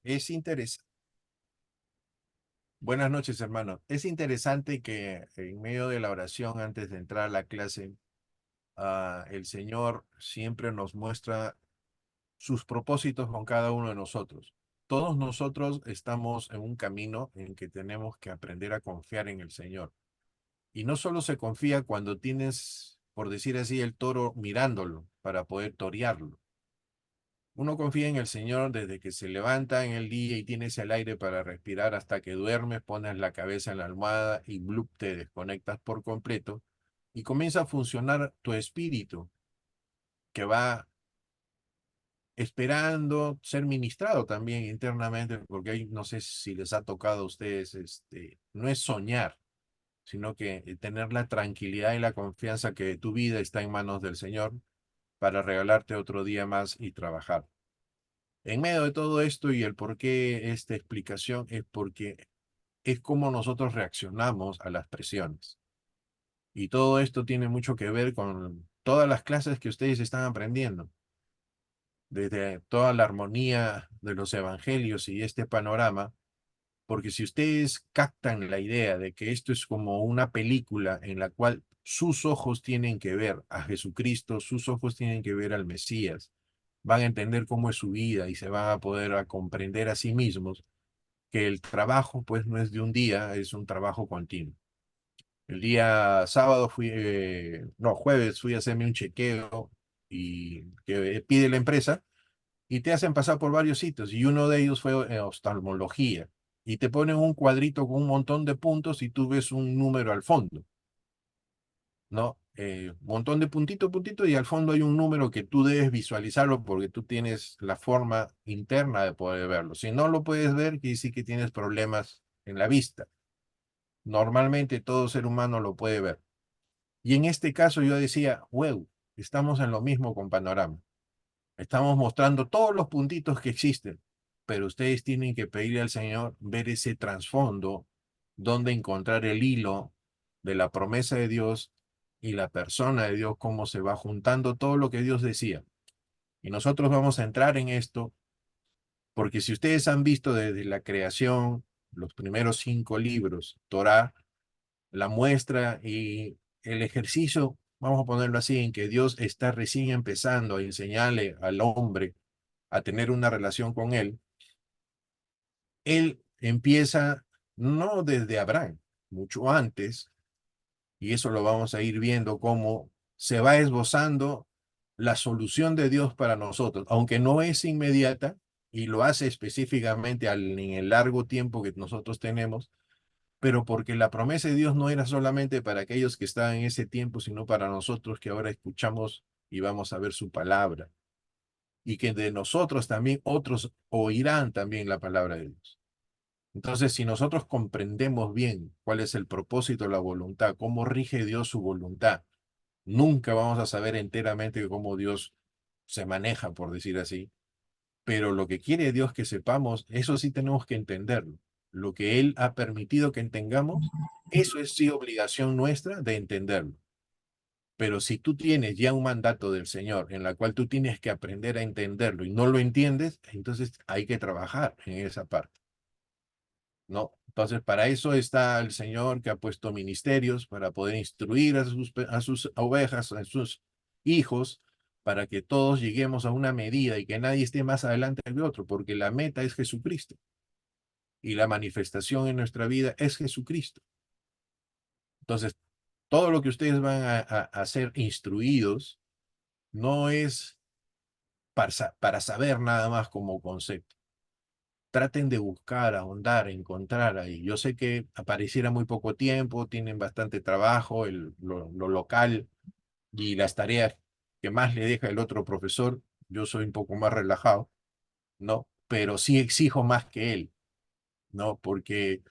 Es interesante. Buenas noches, hermano. Es interesante que en medio de la oración, antes de entrar a la clase, el Señor siempre nos muestra sus propósitos con cada uno de nosotros. Todos nosotros estamos en un camino en que tenemos que aprender a confiar en el Señor. Y no solo se confía cuando tienes, por decir así, el toro mirándolo para poder torearlo. Uno confía en el Señor desde que se levanta en el día y tienes el aire para respirar hasta que duermes, pones la cabeza en la almohada y blup, te desconectas por completo y comienza a funcionar tu espíritu que va esperando ser ministrado también internamente, porque ahí no sé si les ha tocado a ustedes, no es soñar, sino que tener la tranquilidad y la confianza que tu vida está en manos del Señor para regalarte otro día más y trabajar. En medio de todo esto y el por qué esta explicación es porque es como nosotros reaccionamos a las presiones. Y todo esto tiene mucho que ver con todas las clases que ustedes están aprendiendo, desde toda la armonía de los evangelios y este panorama, porque si ustedes captan la idea de que esto es como una película en la cual sus ojos tienen que ver a Jesucristo, sus ojos tienen que ver al Mesías, van a entender cómo es su vida y se van a poder a comprender a sí mismos que el trabajo pues no es de un día, es un trabajo continuo. El día sábado no, jueves fui a hacerme un chequeo y que pide la empresa y te hacen pasar por varios sitios y uno de ellos fue oftalmología y te ponen un cuadrito con un montón de puntos y tú ves un número al fondo, ¿no? Un montón de puntito, puntito y al fondo hay un número que tú debes visualizarlo porque tú tienes la forma interna de poder verlo. Si no lo puedes ver, quiere decir que tienes problemas en la vista. Normalmente todo ser humano lo puede ver. Y en este caso yo decía, wow, estamos en lo mismo con Panorama. Estamos mostrando todos los puntitos que existen, pero ustedes tienen que pedirle al Señor ver ese trasfondo, donde encontrar el hilo de la promesa de Dios y la persona de Dios, cómo se va juntando todo lo que Dios decía. Y nosotros vamos a entrar en esto, porque si ustedes han visto desde la creación, los primeros 5 libros, Torá, la muestra y el ejercicio, vamos a ponerlo así, en que Dios está recién empezando a enseñarle al hombre a tener una relación con él empieza no desde Abraham, mucho antes, y eso lo vamos a ir viendo cómo se va esbozando la solución de Dios para nosotros, aunque no es inmediata y lo hace específicamente en el largo tiempo que nosotros tenemos, pero porque la promesa de Dios no era solamente para aquellos que estaban en ese tiempo, sino para nosotros que ahora escuchamos y vamos a ver su palabra, y que de nosotros también otros oirán también la palabra de Dios. Entonces, si nosotros comprendemos bien cuál es el propósito, la voluntad, cómo rige Dios su voluntad, nunca vamos a saber enteramente cómo Dios se maneja, por decir así, pero lo que quiere Dios que sepamos, eso sí tenemos que entenderlo. Lo que Él ha permitido que entendamos, eso es sí obligación nuestra de entenderlo. Pero si tú tienes ya un mandato del Señor en la cual tú tienes que aprender a entenderlo y no lo entiendes, entonces hay que trabajar en esa parte, ¿no? Entonces, para eso está el Señor que ha puesto ministerios para poder instruir a sus ovejas, a sus hijos, para que todos lleguemos a una medida y que nadie esté más adelante que otro, porque la meta es Jesucristo y la manifestación en nuestra vida es Jesucristo. Entonces, todo lo que ustedes van a ser instruidos no es para saber nada más como concepto. Traten de buscar, ahondar, encontrar ahí. Yo sé que apareciera muy poco tiempo, tienen bastante trabajo, lo local y las tareas que más le deja el otro profesor. Yo soy un poco más relajado, ¿no? Pero sí exijo más que él, ¿no? Porque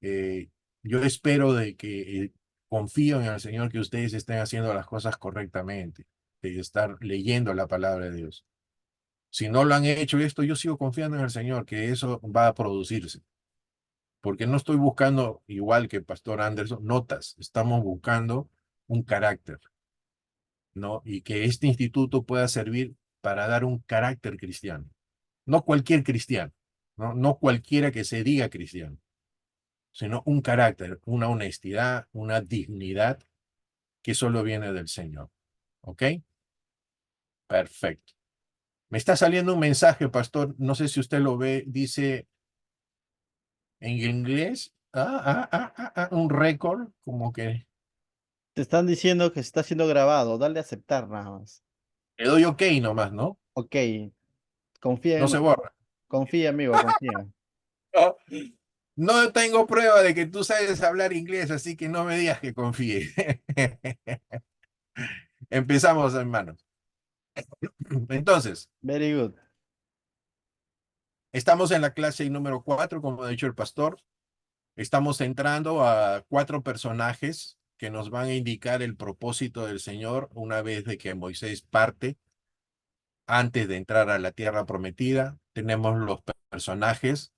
eh, yo espero de que confío en el Señor que ustedes estén haciendo las cosas correctamente, de estar leyendo la palabra de Dios. Si no lo han hecho esto, yo sigo confiando en el Señor, que eso va a producirse. Porque no estoy buscando, igual que el Pastor Anderson, notas, estamos buscando un carácter, ¿no? Y que este instituto pueda servir para dar un carácter cristiano. No cualquier cristiano, ¿no? No cualquiera que se diga cristiano, sino un carácter, una honestidad, una dignidad que solo viene del Señor. ¿Ok? Perfecto. Me está saliendo un mensaje, pastor, no sé si usted lo ve, dice en inglés, un récord, como que Te están diciendo que se está siendo grabado. Dale a aceptar nada más. le doy OK nomás, ¿no? Ok, confía No en se borra. confía, amigo, confía. No, no tengo prueba de que tú sabes hablar inglés, así que no me digas que confíe. Empezamos, hermanos. Entonces, Very good. estamos en la clase número 4, como ha dicho el pastor. Estamos entrando a 4 personajes que nos van a indicar el propósito del Señor una vez de que Moisés parte antes de entrar a la tierra prometida. Tenemos los personajes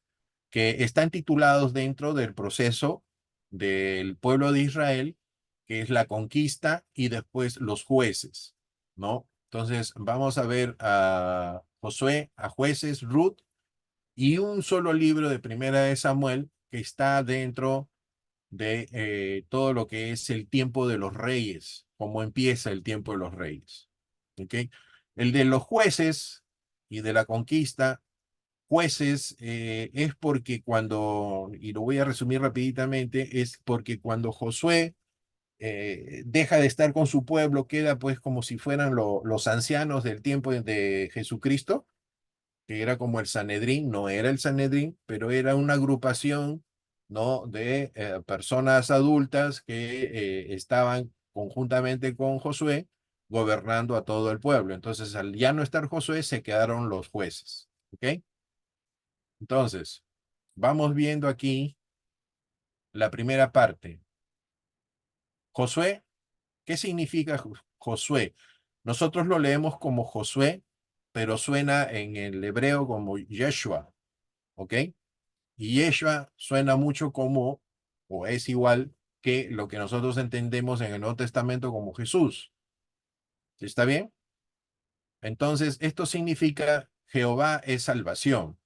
que están titulados dentro del proceso del pueblo de Israel, que es la conquista y después los jueces, ¿no? Entonces vamos a ver a Josué, a jueces, Ruth y un solo libro de Primera de Samuel que está dentro de todo lo que es el tiempo de los reyes, cómo empieza el tiempo de los reyes. ¿Ok? El de los jueces y de la conquista, jueces es porque cuando, y lo voy a resumir rapiditamente, es porque cuando Josué deja de estar con su pueblo, queda pues como si fueran los ancianos del tiempo de Jesucristo, que era como el Sanedrín, no era el Sanedrín, pero era una agrupación, ¿no? De personas adultas que estaban conjuntamente con Josué gobernando a todo el pueblo. Entonces, al ya no estar Josué, se quedaron los jueces, ¿ok? Entonces, vamos viendo aquí la primera parte. Josué, ¿qué significa Josué? Nosotros lo leemos como Josué, pero suena en el hebreo como Yeshua, ¿ok? Y Yeshua suena mucho como, o es igual que lo que nosotros entendemos en el Nuevo Testamento como Jesús. ¿Sí está bien? Entonces, esto significa Jehová es salvación.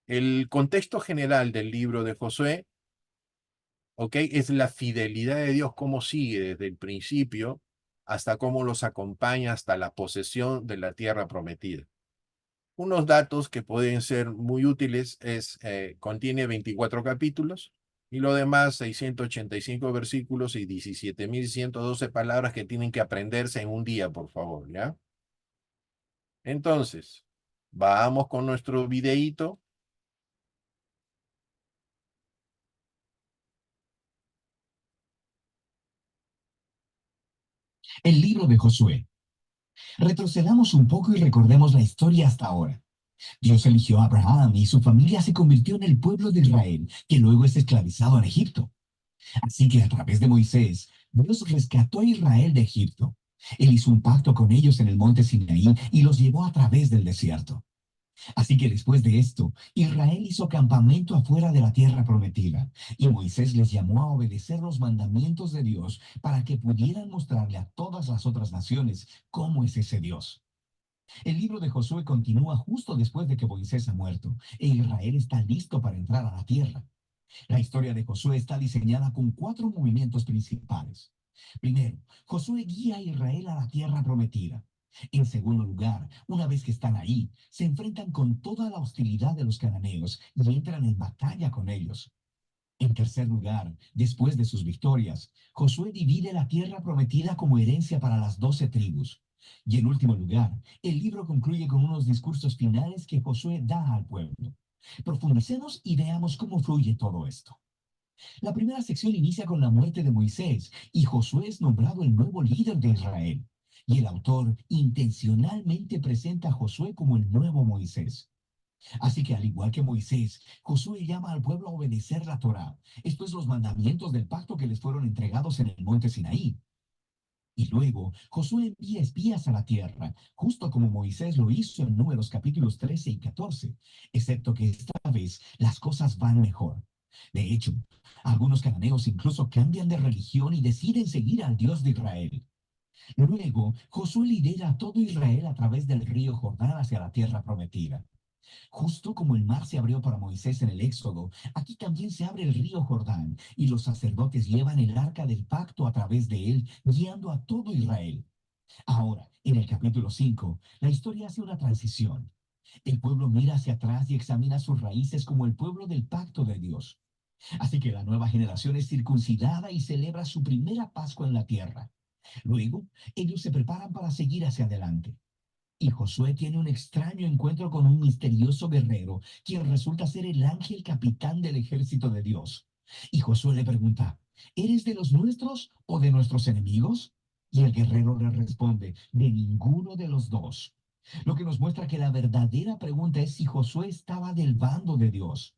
El contexto general del libro de Josué, ¿ok? Es la fidelidad de Dios, cómo sigue desde el principio hasta cómo los acompaña hasta la posesión de la tierra prometida. Unos datos que pueden ser muy útiles es, contiene 24 capítulos y lo demás 685 versículos y 17.112 palabras que tienen que aprenderse en un día, por favor, ¿ya? Entonces, vamos con nuestro videíto. El libro de Josué. Retrocedamos un poco y recordemos la historia hasta ahora. Dios eligió a Abraham y su familia se convirtió en el pueblo de Israel, que luego es esclavizado en Egipto. Así que a través de Moisés, Dios rescató a Israel de Egipto. Él hizo un pacto con ellos en el monte Sinaí y los llevó a través del desierto. Así que después de esto, Israel hizo campamento afuera de la tierra prometida, y Moisés les llamó a obedecer los mandamientos de Dios para que pudieran mostrarle a todas las otras naciones cómo es ese Dios. El libro de Josué continúa justo después de que Moisés ha muerto, e Israel está listo para entrar a la tierra. La historia de Josué está diseñada con 4 movimientos principales. Primero, Josué guía a Israel a la tierra prometida. En segundo lugar, una vez que están ahí, se enfrentan con toda la hostilidad de los cananeos y entran en batalla con ellos. En tercer lugar, después de sus victorias, Josué divide la tierra prometida como herencia para las 12 tribus. Y en último lugar, el libro concluye con unos discursos finales que Josué da al pueblo. Profundicemos y veamos cómo fluye todo esto. La primera sección inicia con la muerte de Moisés y Josué es nombrado el nuevo líder de Israel. Y el autor intencionalmente presenta a Josué como el nuevo Moisés. Así que al igual que Moisés, Josué llama al pueblo a obedecer la Torá, esto es los mandamientos del pacto que les fueron entregados en el monte Sinaí. Y luego Josué envía espías a la tierra, justo como Moisés lo hizo en Números capítulos 13 y 14, excepto que esta vez las cosas van mejor. De hecho, algunos cananeos incluso cambian de religión y deciden seguir al Dios de Israel. Luego, Josué lidera a todo Israel a través del río Jordán hacia la tierra prometida. Justo como el mar se abrió para Moisés en el Éxodo, aquí también se abre el río Jordán y los sacerdotes llevan el arca del pacto a través de él, guiando a todo Israel. Ahora, en el capítulo 5, la historia hace una transición. El pueblo mira hacia atrás y examina sus raíces como el pueblo del pacto de Dios. Así que la nueva generación es circuncidada y celebra su primera Pascua en la tierra. Luego, ellos se preparan para seguir hacia adelante. Y Josué tiene un extraño encuentro con un misterioso guerrero, quien resulta ser el ángel capitán del ejército de Dios. Y Josué le pregunta, ¿eres de los nuestros o de nuestros enemigos? Y el guerrero le responde, de ninguno de los dos. Lo que nos muestra que la verdadera pregunta es si Josué estaba del bando de Dios.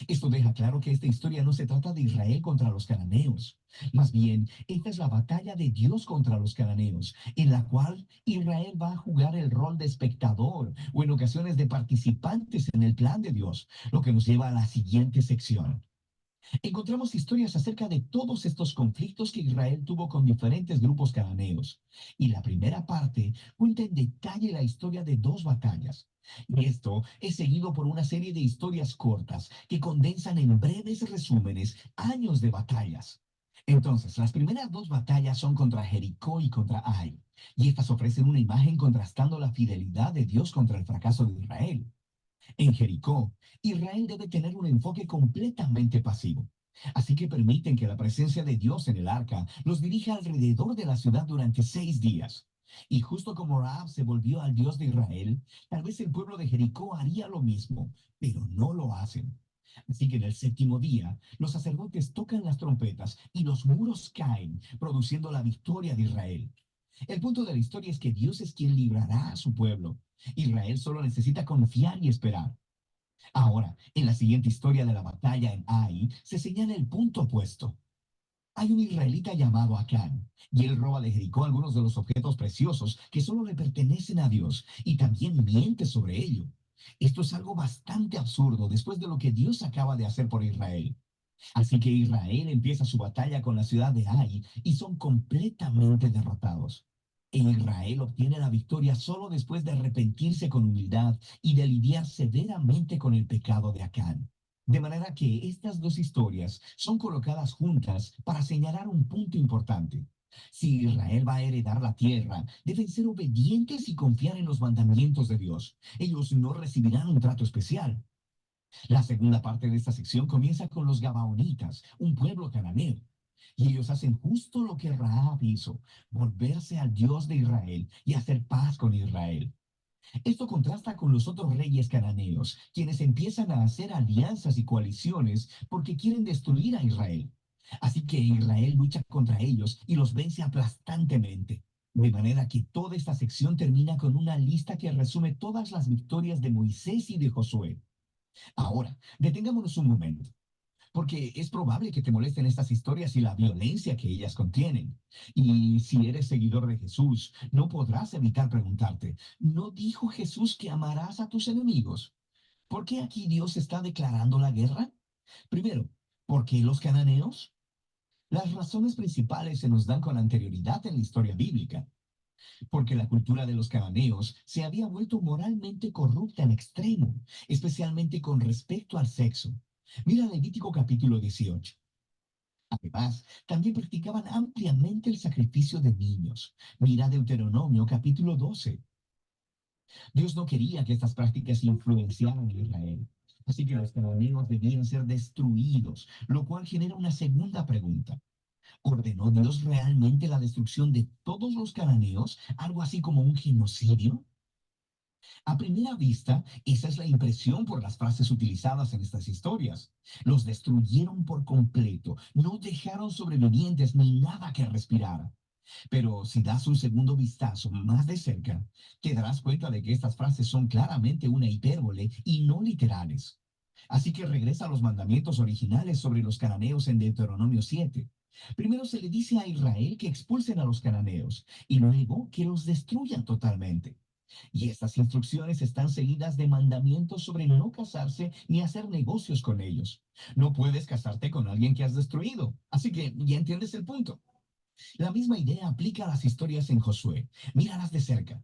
Esto deja claro que esta historia no se trata de Israel contra los cananeos. Más bien, esta es la batalla de Dios contra los cananeos, en la cual Israel va a jugar el rol de espectador o en ocasiones de participantes en el plan de Dios, lo que nos lleva a la siguiente sección. Encontramos historias acerca de todos estos conflictos que Israel tuvo con diferentes grupos cananeos. Y la primera parte cuenta en detalle la historia de dos batallas. Y esto es seguido por una serie de historias cortas que condensan en breves resúmenes años de batallas. Entonces, las primeras dos batallas son contra Jericó y contra Ai, y estas ofrecen una imagen contrastando la fidelidad de Dios contra el fracaso de Israel. En Jericó, Israel debe tener un enfoque completamente pasivo. Así que permiten que la presencia de Dios en el arca los dirija alrededor de la ciudad durante 6 días. Y justo como Rahab se volvió al Dios de Israel, tal vez el pueblo de Jericó haría lo mismo, pero no lo hacen. Así que en el séptimo día, los sacerdotes tocan las trompetas y los muros caen, produciendo la victoria de Israel. El punto de la historia es que Dios es quien librará a su pueblo. Israel solo necesita confiar y esperar. Ahora, en la siguiente historia de la batalla en Ai, se señala el punto opuesto. Hay un israelita llamado Acán, y él roba de Jericó algunos de los objetos preciosos que solo le pertenecen a Dios, y también miente sobre ello. Esto es algo bastante absurdo después de lo que Dios acaba de hacer por Israel. Así que Israel empieza su batalla con la ciudad de Ai y son completamente derrotados. E Israel obtiene la victoria solo después de arrepentirse con humildad y de lidiar severamente con el pecado de Acán. De manera que estas dos historias son colocadas juntas para señalar un punto importante. Si Israel va a heredar la tierra, deben ser obedientes y confiar en los mandamientos de Dios. Ellos no recibirán un trato especial. La segunda parte de esta sección comienza con los Gabaonitas, un pueblo cananeo. Y ellos hacen justo lo que Rahab hizo, volverse al Dios de Israel y hacer paz con Israel. Esto contrasta con los otros reyes cananeos, quienes empiezan a hacer alianzas y coaliciones porque quieren destruir a Israel. Así que Israel lucha contra ellos y los vence aplastantemente. De manera que toda esta sección termina con una lista que resume todas las victorias de Moisés y de Josué. Ahora, detengámonos un momento, porque es probable que te molesten estas historias y la violencia que ellas contienen. Y si eres seguidor de Jesús, no podrás evitar preguntarte, ¿no dijo Jesús que amarás a tus enemigos? ¿Por qué aquí Dios está declarando la guerra? Primero, ¿por qué los cananeos? Las razones principales se nos dan con anterioridad en la historia bíblica, porque la cultura de los cananeos se había vuelto moralmente corrupta en extremo, especialmente con respecto al sexo. Mira Levítico capítulo 18. Además, también practicaban ampliamente el sacrificio de niños. Mira Deuteronomio capítulo 12. Dios no quería que estas prácticas influenciaran a Israel. Así que los cananeos debían ser destruidos, lo cual genera una segunda pregunta. ¿Ordenó Dios realmente la destrucción de todos los cananeos, algo así como un genocidio? A primera vista, esa es la impresión por las frases utilizadas en estas historias. Los destruyeron por completo, no dejaron sobrevivientes ni nada que respirar. Pero si das un segundo vistazo más de cerca, te darás cuenta de que estas frases son claramente una hipérbole y no literales. Así que regresa a los mandamientos originales sobre los cananeos en Deuteronomio 7. Primero se le dice a Israel que expulsen a los cananeos y luego que los destruyan totalmente. Y estas instrucciones están seguidas de mandamientos sobre no casarse ni hacer negocios con ellos. No puedes casarte con alguien que has destruido. Así que ya entiendes el punto. La misma idea aplica a las historias en Josué. Míralas de cerca.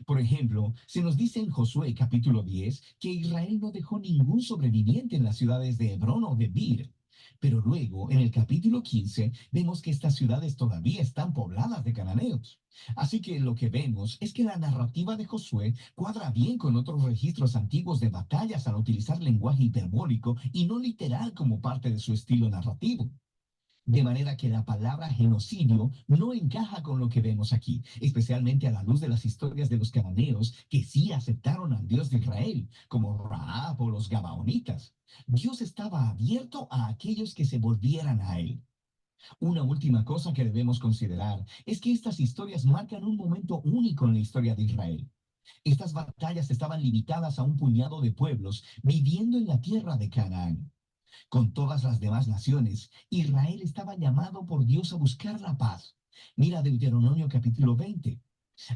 Por ejemplo, se nos dice en Josué capítulo 10 que Israel no dejó ningún sobreviviente en las ciudades de Hebrón o de Bir. Pero luego, en el capítulo 15, vemos que estas ciudades todavía están pobladas de cananeos. Así que lo que vemos es que la narrativa de Josué cuadra bien con otros registros antiguos de batallas al utilizar lenguaje hiperbólico y no literal como parte de su estilo narrativo. De manera que la palabra genocidio no encaja con lo que vemos aquí, especialmente a la luz de las historias de los cananeos que sí aceptaron al Dios de Israel, como Rahab o los Gabaonitas. Dios estaba abierto a aquellos que se volvieran a él. Una última cosa que debemos considerar es que estas historias marcan un momento único en la historia de Israel. Estas batallas estaban limitadas a un puñado de pueblos viviendo en la tierra de Canaán. Con todas las demás naciones, Israel estaba llamado por Dios a buscar la paz. Mira Deuteronomio capítulo 20.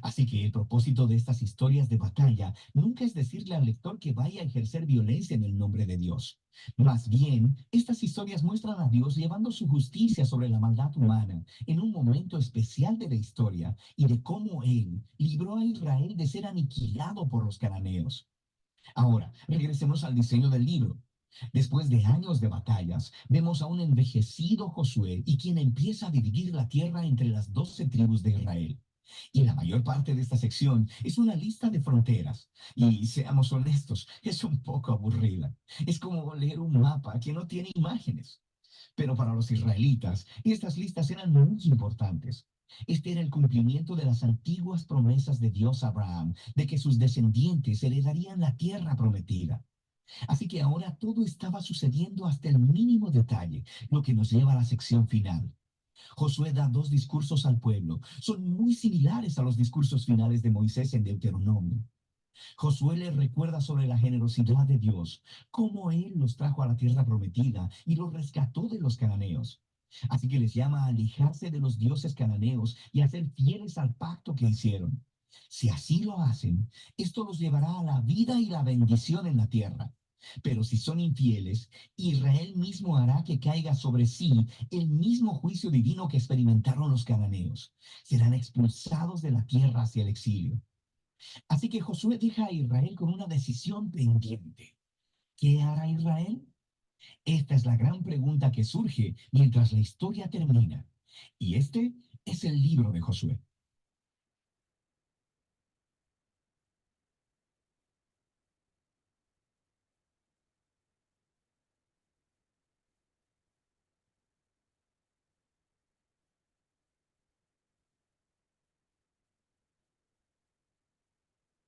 Así que el propósito de estas historias de batalla nunca es decirle al lector que vaya a ejercer violencia en el nombre de Dios. Más bien, estas historias muestran a Dios llevando su justicia sobre la maldad humana en un momento especial de la historia y de cómo Él libró a Israel de ser aniquilado por los cananeos. Ahora, regresemos al diseño del libro. Después de años de batallas, vemos a un envejecido Josué y quien empieza a dividir la tierra entre las 12 tribus de Israel. Y la mayor parte de esta sección es una lista de fronteras. Y seamos honestos, es un poco aburrida. Es como leer un mapa que no tiene imágenes. Pero para los israelitas, estas listas eran muy importantes. Este era el cumplimiento de las antiguas promesas de Dios a Abraham, de que sus descendientes heredarían la tierra prometida. Así que ahora todo estaba sucediendo hasta el mínimo detalle, lo que nos lleva a la sección final. Josué da dos discursos al pueblo. Son muy similares a los discursos finales de Moisés en Deuteronomio. Josué les recuerda sobre la generosidad de Dios, cómo Él los trajo a la tierra prometida y los rescató de los cananeos. Así que les llama a alejarse de los dioses cananeos y a ser fieles al pacto que hicieron. Si así lo hacen, esto los llevará a la vida y la bendición en la tierra. Pero si son infieles, Israel mismo hará que caiga sobre sí el mismo juicio divino que experimentaron los cananeos. Serán expulsados de la tierra hacia el exilio. Así que Josué deja a Israel con una decisión pendiente. ¿Qué hará Israel? Esta es la gran pregunta que surge mientras la historia termina. Y este es el libro de Josué.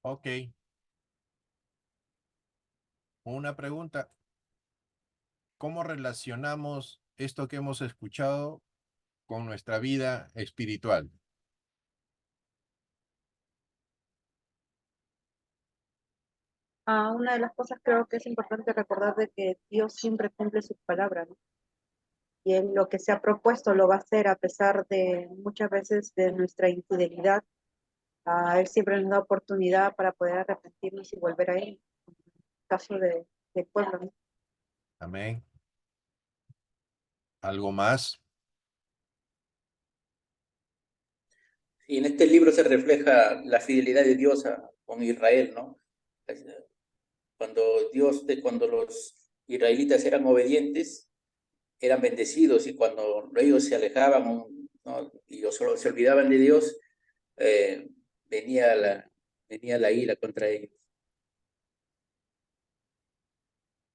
Ok, una pregunta. ¿Cómo relacionamos esto que hemos escuchado con nuestra vida espiritual? Una de las cosas creo que es importante recordar de que Dios siempre cumple sus palabras, ¿no? Y Él lo que se ha propuesto lo va a hacer a pesar de muchas veces de nuestra infidelidad. Él siempre nos da oportunidad para poder arrepentirnos y volver a Él. En el caso del pueblo, ¿no? Amén. ¿Algo más? Y en este libro se refleja la fidelidad de Dios con Israel, ¿no? Cuando los israelitas eran obedientes, eran bendecidos, y cuando ellos se alejaban, ¿no? Y solo se olvidaban de Dios, eh, venía venía la ira contra ellos.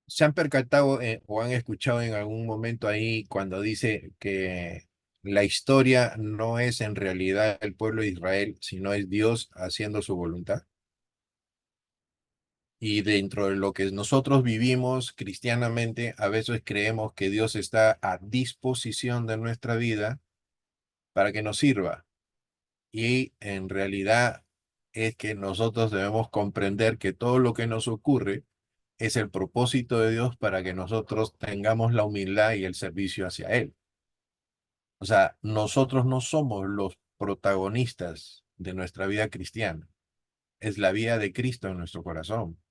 ¿Se han percatado o han escuchado en algún momento ahí cuando dice que la historia no es en realidad el pueblo de Israel, sino es Dios haciendo su voluntad? Y dentro de lo que nosotros vivimos cristianamente, a veces creemos que Dios está a disposición de nuestra vida para que nos sirva. Y en realidad es que nosotros debemos comprender que todo lo que nos ocurre es el propósito de Dios para que nosotros tengamos la humildad y el servicio hacia Él. O sea, nosotros no somos los protagonistas de nuestra vida cristiana. Es la vida de Cristo en nuestro corazón.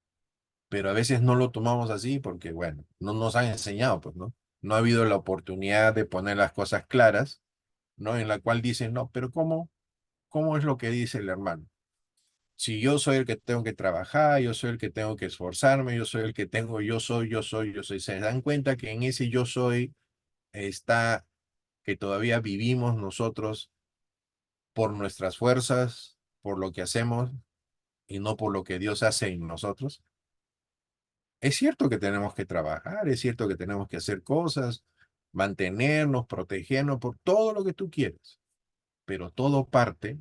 Pero a veces no lo tomamos así porque, bueno, no nos han enseñado, pues, ¿no? No ha habido la oportunidad de poner las cosas claras, ¿no? En la cual dicen, no, pero ¿cómo es lo que dice el hermano? Si yo soy el que tengo que trabajar, yo soy el que tengo que esforzarme, yo soy el que tengo, yo soy, se dan cuenta que en ese yo soy está que todavía vivimos nosotros por nuestras fuerzas, por lo que hacemos y no por lo que Dios hace en nosotros. Es cierto que tenemos que trabajar, es cierto que tenemos que hacer cosas, mantenernos, protegernos, por todo lo que tú quieres, pero todo parte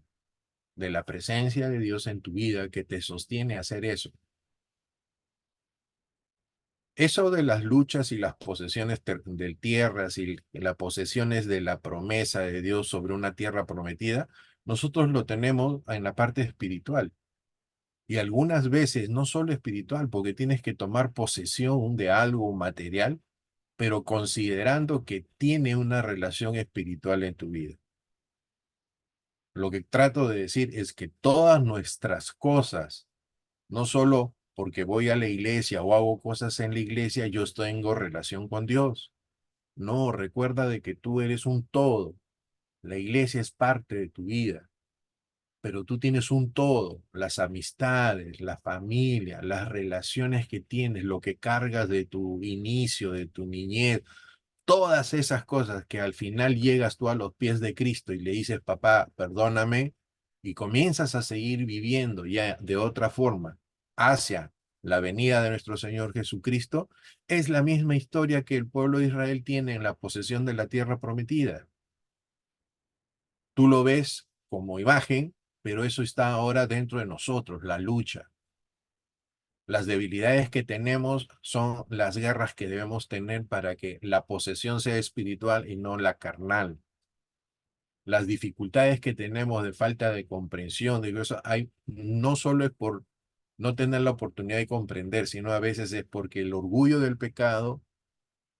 de la presencia de Dios en tu vida que te sostiene a hacer eso. Eso de las luchas y las posesiones de tierras y las posesiones de la promesa de Dios sobre una tierra prometida, nosotros lo tenemos en la parte espiritual. Y algunas veces no solo espiritual, porque tienes que tomar posesión de algo material, pero considerando que tiene una relación espiritual en tu vida. Lo que trato de decir es que todas nuestras cosas, no solo porque voy a la iglesia o hago cosas en la iglesia, yo tengo relación con Dios. No, recuerda de que tú eres un todo. La iglesia es parte de tu vida, pero tú tienes un todo. Las amistades, la familia, las relaciones que tienes, lo que cargas de tu inicio, de tu niñez, todas esas cosas que al final llegas tú a los pies de Cristo y le dices, papá, perdóname, y comienzas a seguir viviendo ya de otra forma hacia la venida de nuestro Señor Jesucristo, es la misma historia que el pueblo de Israel tiene en la posesión de la tierra prometida. Tú lo ves como imagen, pero eso está ahora dentro de nosotros, la lucha. Las debilidades que tenemos son las guerras que debemos tener para que la posesión sea espiritual y no la carnal. Las dificultades que tenemos de falta de comprensión, de eso hay, no solo es por no tener la oportunidad de comprender, sino a veces es porque el orgullo del pecado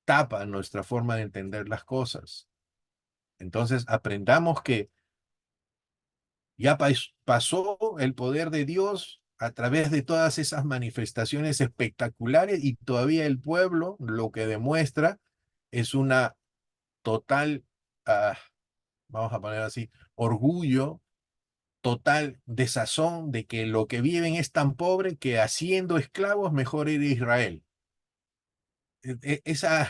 tapa nuestra forma de entender las cosas. Entonces aprendamos que ya pasó el poder de Dios a través de todas esas manifestaciones espectaculares y todavía el pueblo lo que demuestra es una total, vamos a poner así, orgullo, total desazón de que lo que viven es tan pobre que haciendo esclavos mejor era Israel. Esa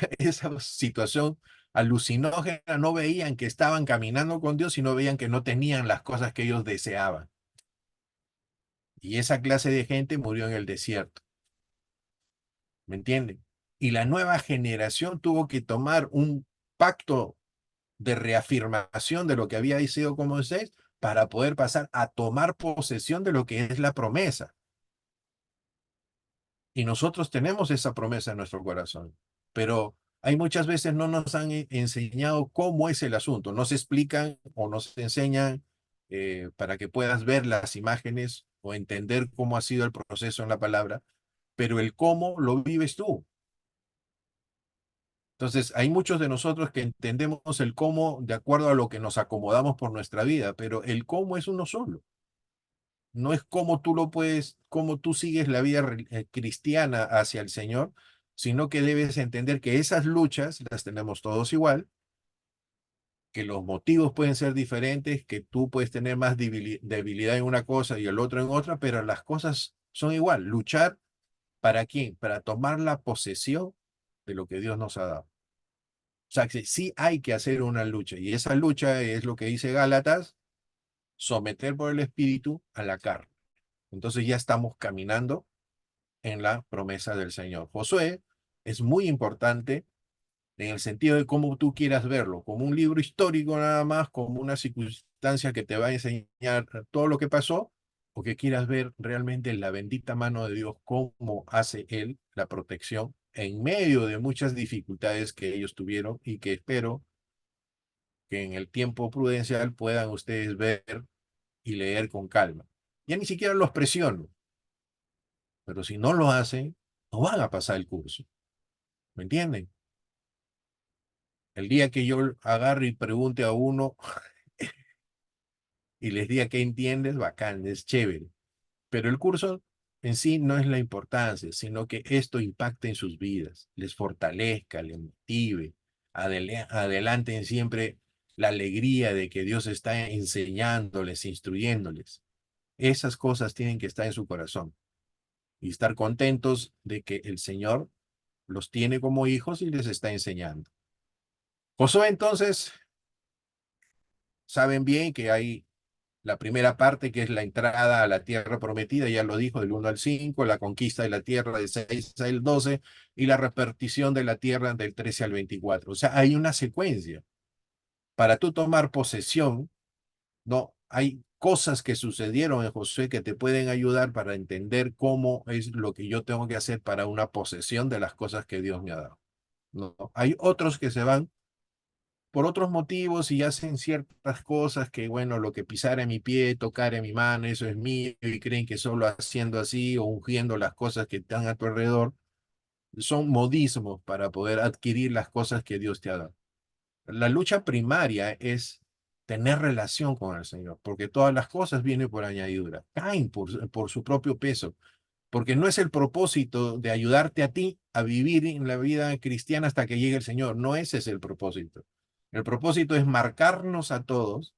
situación alucinógena, no veían que estaban caminando con Dios, sino veían que no tenían las cosas que ellos deseaban. Y esa clase de gente murió en el desierto. ¿Me entienden? Y la nueva generación tuvo que tomar un pacto de reafirmación de lo que había sido con Moisés para poder pasar a tomar posesión de lo que es la promesa. Y nosotros tenemos esa promesa en nuestro corazón. Pero hay muchas veces no nos han enseñado cómo es el asunto. Nos explican o nos enseñan para que puedas ver las imágenes o entender cómo ha sido el proceso en la palabra, pero el cómo lo vives tú. Entonces, hay muchos de nosotros que entendemos el cómo de acuerdo a lo que nos acomodamos por nuestra vida, pero el cómo es uno solo. No es cómo tú lo puedes, cómo tú sigues la vida cristiana hacia el Señor, sino que debes entender que esas luchas las tenemos todos igual, que los motivos pueden ser diferentes, que tú puedes tener más debilidad en una cosa y el otro en otra, pero las cosas son igual. Luchar, ¿para quién? Para tomar la posesión de lo que Dios nos ha dado. O sea, que sí hay que hacer una lucha, y esa lucha es lo que dice Gálatas, someter por el Espíritu a la carne. Entonces ya estamos caminando en la promesa del Señor. Josué es muy importante en el sentido de cómo tú quieras verlo, como un libro histórico nada más, como una circunstancia que te va a enseñar todo lo que pasó, o que quieras ver realmente la bendita mano de Dios, cómo hace Él la protección en medio de muchas dificultades que ellos tuvieron y que espero que en el tiempo prudencial puedan ustedes ver y leer con calma. Ya ni siquiera los presiono, pero si no lo hacen, no van a pasar el curso. ¿Me entienden? El día que yo agarre y pregunte a uno y les diga qué entiendes, bacán, es chévere. Pero el curso en sí no es la importancia, sino que esto impacte en sus vidas, les fortalezca, les motive, adelanten siempre la alegría de que Dios está enseñándoles, instruyéndoles. Esas cosas tienen que estar en su corazón y estar contentos de que el Señor los tiene como hijos y les está enseñando. Josué, entonces, saben bien que hay la primera parte, que es la entrada a la tierra prometida, ya lo dijo, del 1 al 5, la conquista de la tierra del 6 al 12 y la repartición de la tierra del 13 al 24. O sea, hay una secuencia. Para tú tomar posesión, no, hay cosas que sucedieron en Josué que te pueden ayudar para entender cómo es lo que yo tengo que hacer para una posesión de las cosas que Dios me ha dado. No, hay otros que se van por otros motivos y hacen ciertas cosas que, bueno, lo que pisar en mi pie, tocar en mi mano, eso es mío, y creen que solo haciendo así o ungiendo las cosas que están a tu alrededor, son modismos para poder adquirir las cosas que Dios te ha dado. La lucha primaria es tener relación con el Señor, porque todas las cosas vienen por añadidura, caen por su propio peso, porque no es el propósito de ayudarte a ti a vivir en la vida cristiana hasta que llegue el Señor, no ese es el propósito. El propósito es marcarnos a todos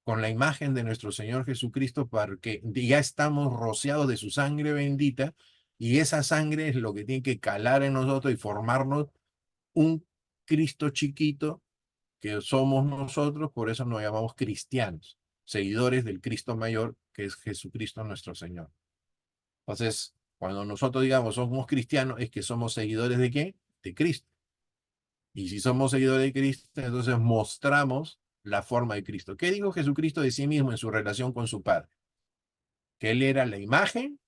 con la imagen de nuestro Señor Jesucristo, porque ya estamos rociados de su sangre bendita, y esa sangre es lo que tiene que calar en nosotros y formarnos un Cristo chiquito que somos nosotros, por eso nos llamamos cristianos, seguidores del Cristo mayor, que es Jesucristo nuestro Señor. Entonces, cuando nosotros digamos somos cristianos, es que somos seguidores ¿de qué? De Cristo. Y si somos seguidores de Cristo, entonces mostramos la forma de Cristo. ¿Qué dijo Jesucristo de sí mismo en su relación con su Padre? Que Él era la imagen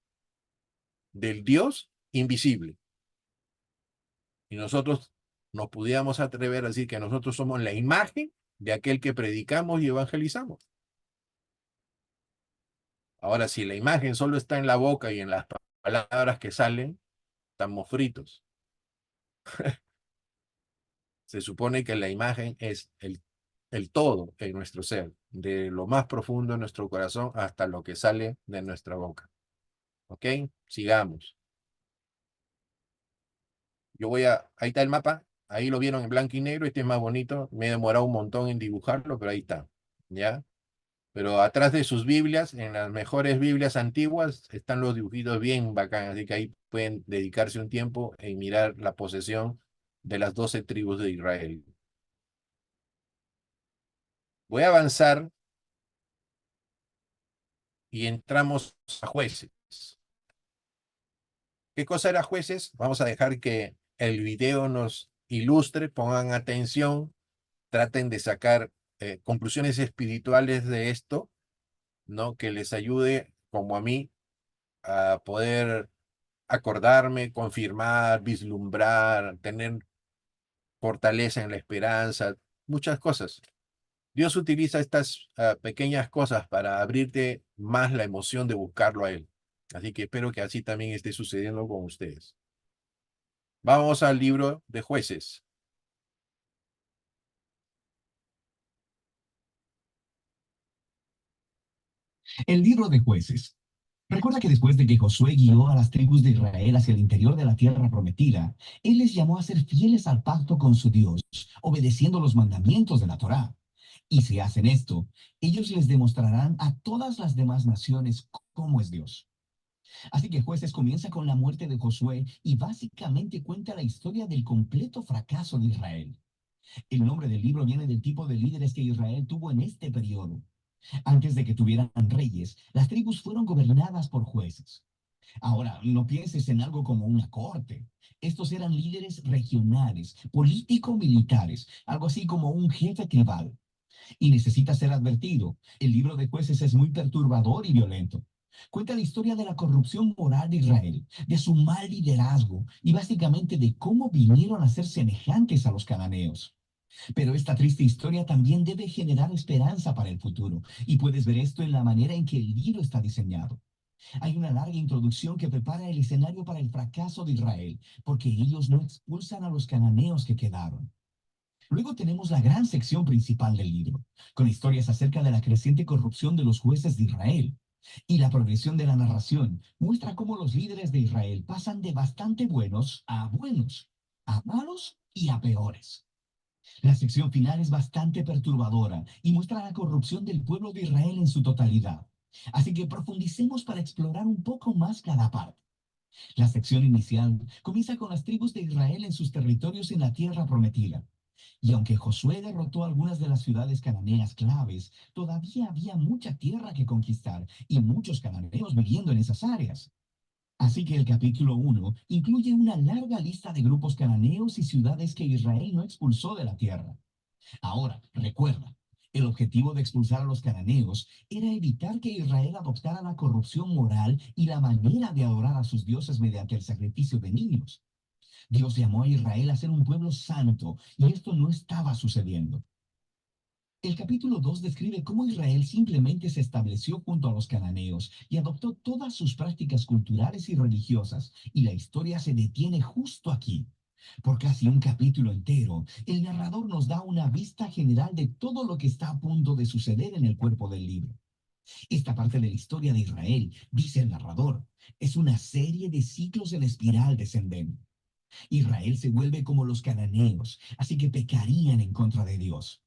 del Dios invisible. Y nosotros nos pudiéramos atrever a decir que nosotros somos la imagen de aquel que predicamos y evangelizamos. Ahora, si la imagen solo está en la boca y en las palabras que salen, estamos fritos. Se supone que la imagen es el todo en nuestro ser, de lo más profundo de nuestro corazón hasta lo que sale de nuestra boca. ¿Ok? Sigamos. Ahí está el mapa, ahí lo vieron en blanco y negro, este es más bonito, me he demorado un montón en dibujarlo, pero ahí está, ¿ya? Pero atrás de sus Biblias, en las mejores Biblias antiguas, están los dibujitos bien bacán, así que ahí pueden dedicarse un tiempo en mirar la posesión de las 12 tribus de Israel. Voy a avanzar y entramos a Jueces. ¿Qué cosa era Jueces? Vamos a dejar que el video nos ilustre, pongan atención, traten de sacar conclusiones espirituales de esto, ¿no? Que les ayude, como a mí, a poder acordarme, confirmar, vislumbrar, tener fortaleza en la esperanza, muchas cosas. Dios utiliza estas pequeñas cosas para abrirte más la emoción de buscarlo a Él. Así que espero que así también esté sucediendo con ustedes. Vamos al libro de Jueces. El libro de Jueces. Recuerda que después de que Josué guió a las tribus de Israel hacia el interior de la tierra prometida, él les llamó a ser fieles al pacto con su Dios, obedeciendo los mandamientos de la Torá. Y si hacen esto, ellos les demostrarán a todas las demás naciones cómo es Dios. Así que Jueces comienza con la muerte de Josué y básicamente cuenta la historia del completo fracaso de Israel. El nombre del libro viene del tipo de líderes que Israel tuvo en este periodo. Antes de que tuvieran reyes, las tribus fueron gobernadas por jueces. Ahora, no pienses en algo como una corte. Estos eran líderes regionales, político-militares, algo así como un jefe tribal. Y necesita ser advertido. El libro de Jueces es muy perturbador y violento. Cuenta la historia de la corrupción moral de Israel, de su mal liderazgo y básicamente de cómo vinieron a ser semejantes a los cananeos. Pero esta triste historia también debe generar esperanza para el futuro, y puedes ver esto en la manera en que el libro está diseñado. Hay una larga introducción que prepara el escenario para el fracaso de Israel, porque ellos no expulsan a los cananeos que quedaron. Luego tenemos la gran sección principal del libro, con historias acerca de la creciente corrupción de los jueces de Israel. Y la progresión de la narración muestra cómo los líderes de Israel pasan de bastante buenos, a malos y a peores. La sección final es bastante perturbadora y muestra la corrupción del pueblo de Israel en su totalidad. Así que profundicemos para explorar un poco más cada parte. La sección inicial comienza con las tribus de Israel en sus territorios en la tierra prometida. Y aunque Josué derrotó algunas de las ciudades cananeas claves, todavía había mucha tierra que conquistar y muchos cananeos viviendo en esas áreas. Así que el capítulo 1 incluye una larga lista de grupos cananeos y ciudades que Israel no expulsó de la tierra. Ahora, recuerda, el objetivo de expulsar a los cananeos era evitar que Israel adoptara la corrupción moral y la manera de adorar a sus dioses mediante el sacrificio de niños. Dios llamó a Israel a ser un pueblo santo y esto no estaba sucediendo. El capítulo 2 describe cómo Israel simplemente se estableció junto a los cananeos y adoptó todas sus prácticas culturales y religiosas, y la historia se detiene justo aquí. Por casi un capítulo entero, el narrador nos da una vista general de todo lo que está a punto de suceder en el cuerpo del libro. Esta parte de la historia de Israel, dice el narrador, es una serie de ciclos en espiral descendente. Israel se vuelve como los cananeos, así que pecarían en contra de Dios.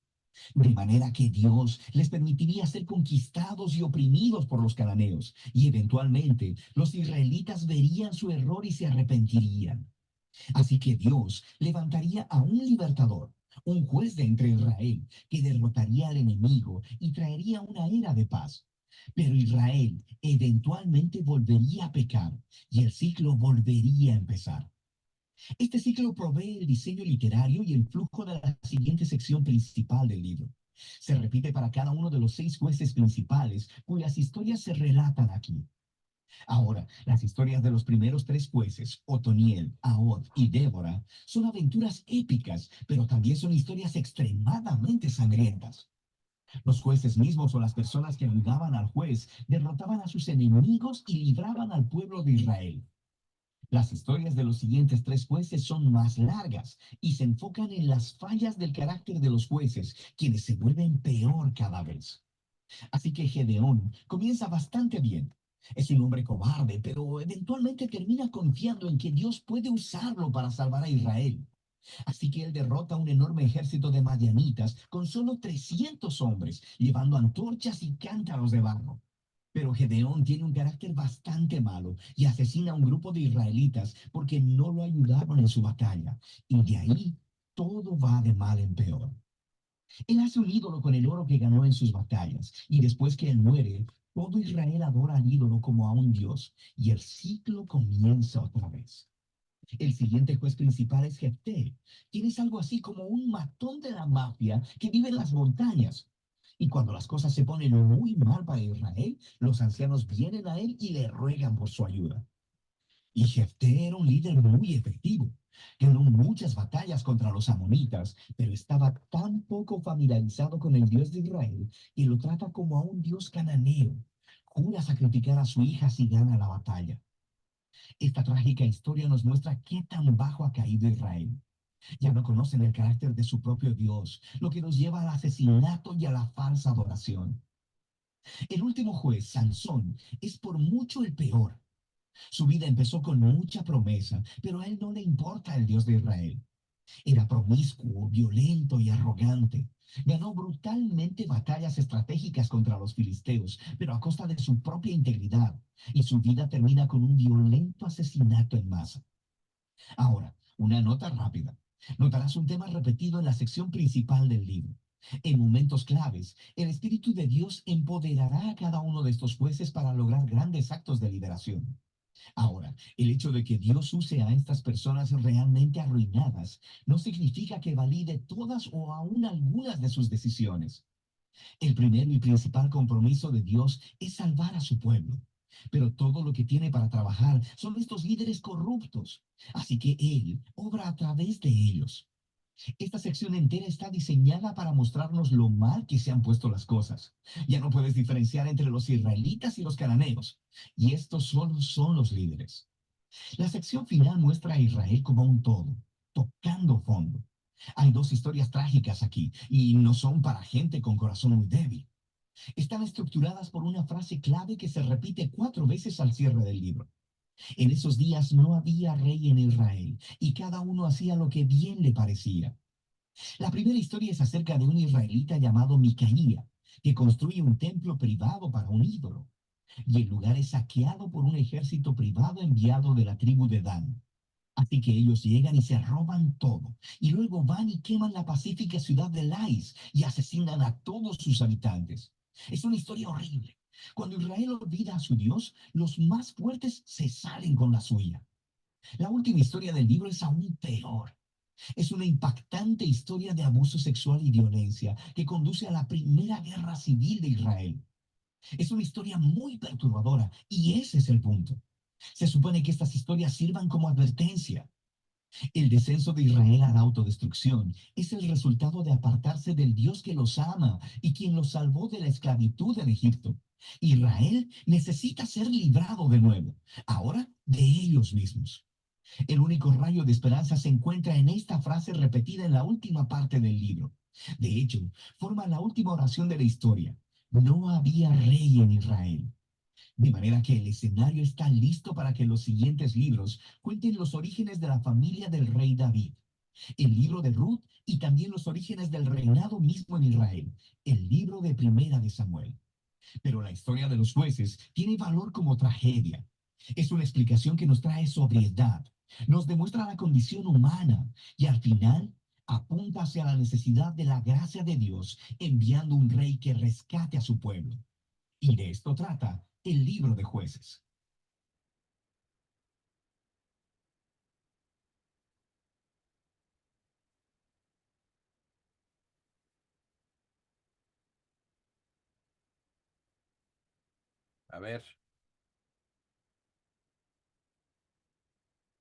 De manera que Dios les permitiría ser conquistados y oprimidos por los cananeos, y eventualmente los israelitas verían su error y se arrepentirían. Así que Dios levantaría a un libertador, un juez de entre Israel, que derrotaría al enemigo y traería una era de paz. Pero Israel eventualmente volvería a pecar y el ciclo volvería a empezar. Este ciclo provee el diseño literario y el flujo de la siguiente sección principal del libro. Se repite para cada uno de los 6 jueces principales, cuyas historias se relatan aquí. Ahora, las historias de los primeros 3 jueces, Otoniel, Ahod y Débora, son aventuras épicas, pero también son historias extremadamente sangrientas. Los jueces mismos o las personas que ayudaban al juez derrotaban a sus enemigos y libraban al pueblo de Israel. Las historias de los siguientes 3 jueces son más largas y se enfocan en las fallas del carácter de los jueces, quienes se vuelven peor cada vez. Así que Gedeón comienza bastante bien. Es un hombre cobarde, pero eventualmente termina confiando en que Dios puede usarlo para salvar a Israel. Así que él derrota a un enorme ejército de madianitas con solo 300 hombres, llevando antorchas y cántaros de barro. Pero Gedeón tiene un carácter bastante malo y asesina a un grupo de israelitas porque no lo ayudaron en su batalla. Y de ahí todo va de mal en peor. Él hace un ídolo con el oro que ganó en sus batallas, y después que él muere, todo Israel adora al ídolo como a un dios, y el ciclo comienza otra vez. El siguiente juez principal es Jefté, quien es algo así como un matón de la mafia que vive en las montañas. Y cuando las cosas se ponen muy mal para Israel, los ancianos vienen a él y le ruegan por su ayuda. Y Jefté era un líder muy efectivo. Ganó muchas batallas contra los amonitas, pero estaba tan poco familiarizado con el Dios de Israel que lo trata como a un Dios cananeo. Jura sacrificar a su hija si gana la batalla. Esta trágica historia nos muestra qué tan bajo ha caído Israel. Ya no conocen el carácter de su propio Dios, lo que nos lleva al asesinato y a la falsa adoración. El último juez, Sansón, es por mucho el peor. Su vida empezó con mucha promesa, pero a él no le importa el Dios de Israel. Era promiscuo, violento y arrogante. Ganó brutalmente batallas estratégicas contra los filisteos, pero a costa de su propia integridad, y su vida termina con un violento asesinato en masa. Ahora, una nota rápida. Notarás un tema repetido en la sección principal del libro. En momentos claves, el Espíritu de Dios empoderará a cada uno de estos jueces para lograr grandes actos de liberación. Ahora, el hecho de que Dios use a estas personas realmente arruinadas no significa que valide todas o aún algunas de sus decisiones. El primero y principal compromiso de Dios es salvar a su pueblo. Pero todo lo que tiene para trabajar son estos líderes corruptos. Así que Él obra a través de ellos. Esta sección entera está diseñada para mostrarnos lo mal que se han puesto las cosas. Ya no puedes diferenciar entre los israelitas y los cananeos. Y estos solo son los líderes. La sección final muestra a Israel como un todo, tocando fondo. Hay 2 historias trágicas aquí, y no son para gente con corazón muy débil. Están estructuradas por una frase clave que se repite 4 veces al cierre del libro. En esos días no había rey en Israel, y cada uno hacía lo que bien le parecía. La primera historia es acerca de un israelita llamado Micaía, que construye un templo privado para un ídolo. y el lugar es saqueado por un ejército privado enviado de la tribu de Dan. Así que ellos llegan y se roban todo, y luego van y queman la pacífica ciudad de Lais y asesinan a todos sus habitantes. Es una historia horrible. Cuando Israel olvida a su Dios, los más fuertes se salen con la suya. La última historia del libro es aún peor. Es una impactante historia de abuso sexual y violencia que conduce a la primera guerra civil de Israel. Es una historia muy perturbadora y ese es el punto. Se supone que estas historias sirvan como advertencia. El descenso de Israel a la autodestrucción es el resultado de apartarse del Dios que los ama y quien los salvó de la esclavitud en Egipto. Israel necesita ser librado de nuevo, ahora de ellos mismos. El único rayo de esperanza se encuentra en esta frase repetida en la última parte del libro. De hecho, forma la última oración de la historia. No había rey en Israel. De manera que el escenario está listo para que los siguientes libros cuenten los orígenes de la familia del rey David, el libro de Ruth y también los orígenes del reinado mismo en Israel, el libro de Primera de Samuel. Pero la historia de los jueces tiene valor como tragedia. Es una explicación que nos trae sobriedad, nos demuestra la condición humana y al final apunta hacia la necesidad de la gracia de Dios enviando un rey que rescate a su pueblo. Y de esto trata el libro de jueces. A ver,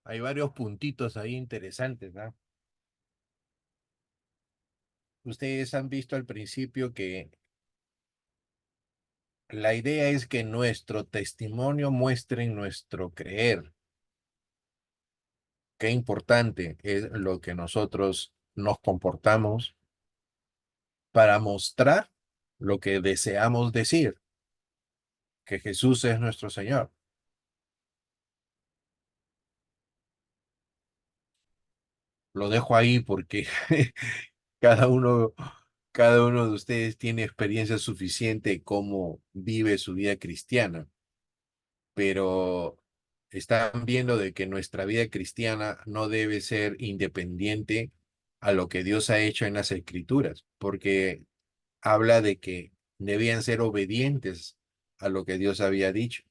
hay varios puntitos ahí interesantes, ¿no? Ustedes han visto al principio que la idea es que nuestro testimonio muestre nuestro creer. Qué importante es lo que nosotros nos comportamos para mostrar lo que deseamos decir, que Jesús es nuestro Señor. Lo dejo ahí porque cada uno, cada uno de ustedes tiene experiencia suficiente de cómo vive su vida cristiana, pero están viendo de que nuestra vida cristiana no debe ser independiente a lo que Dios ha hecho en las Escrituras, porque habla de que debían ser obedientes a lo que Dios había dicho.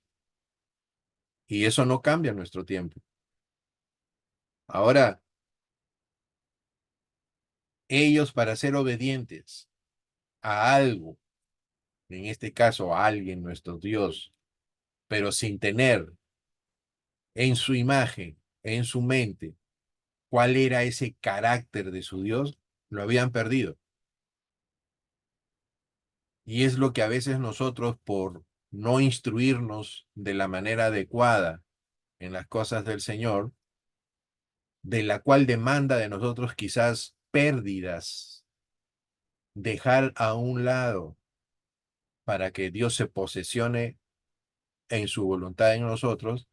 Y eso no cambia en nuestro tiempo. Ahora, ellos para ser obedientes a algo, en este caso a alguien, nuestro Dios, pero sin tener en su imagen, en su mente, cuál era ese carácter de su Dios, lo habían perdido. Y es lo que a veces nosotros, por no instruirnos de la manera adecuada en las cosas del Señor, de la cual demanda de nosotros quizás pérdidas, dejar a un lado para que Dios se posesione en su voluntad en nosotros,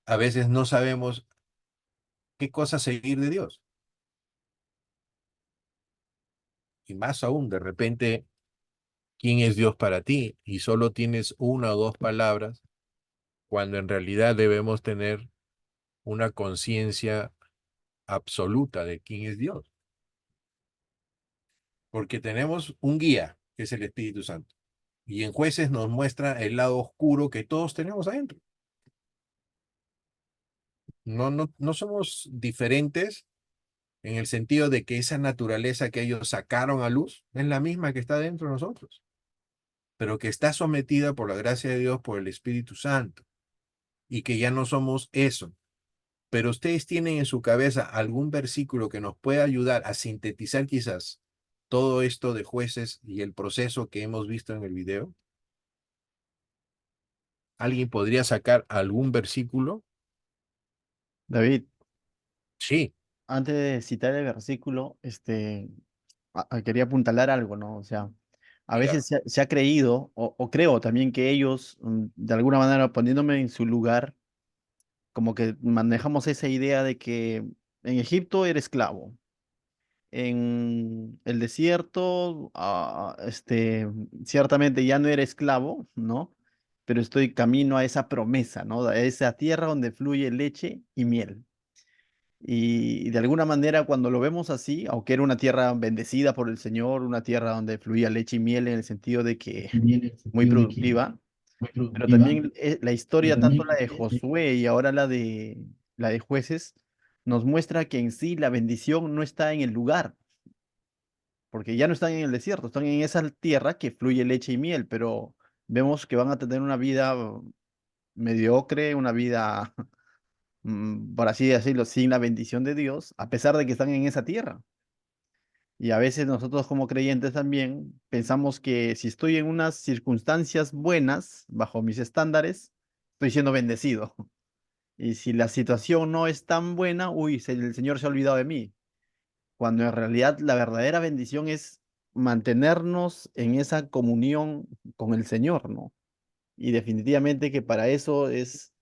a veces no sabemos qué cosa seguir de Dios. Y más aún, de repente, ¿quién es Dios para ti? Y solo tienes una o dos palabras, cuando en realidad debemos tener una conciencia absoluta de quién es Dios. Porque tenemos un guía, que es el Espíritu Santo. Y en Jueces nos muestra el lado oscuro que todos tenemos adentro. No somos diferentes en el sentido de que esa naturaleza que ellos sacaron a luz es la misma que está dentro de nosotros, pero que está sometida por la gracia de Dios, por el Espíritu Santo, y que ya no somos eso. Pero ustedes tienen en su cabeza algún versículo que nos pueda ayudar a sintetizar quizás todo esto de Jueces y el proceso que hemos visto en el video. ¿Alguien podría sacar algún versículo? David, Sí, antes de citar el versículo, quería apuntalar algo, ¿no? O sea, a dígame. veces se ha creído, o creo también que ellos, de alguna manera, poniéndome en su lugar, como que manejamos esa idea de que en Egipto era esclavo, en el desierto, ciertamente ya no era esclavo, ¿no? pero estoy camino a esa promesa, ¿no? A esa tierra donde fluye leche y miel. Y de alguna manera cuando lo vemos así, aunque era una tierra bendecida por el Señor, una tierra donde fluía leche y miel en el sentido de que Bien, en el muy sentido de que productiva, muy pero productiva, también la pero historia, tanto también la de Josué y ahora la de Jueces, nos muestra que en sí la bendición no está en el lugar, porque ya no están en el desierto, están en esa tierra que fluye leche y miel, pero vemos que van a tener una vida mediocre, una vida, por así decirlo, sin la bendición de Dios, a pesar de que están en esa tierra. Y a veces nosotros como creyentes también pensamos que si estoy en unas circunstancias buenas, bajo mis estándares, estoy siendo bendecido. Y si la situación no es tan buena, uy, el Señor se ha olvidado de mí. Cuando en realidad la verdadera bendición es mantenernos en esa comunión con el Señor, ¿no? Y definitivamente que para eso es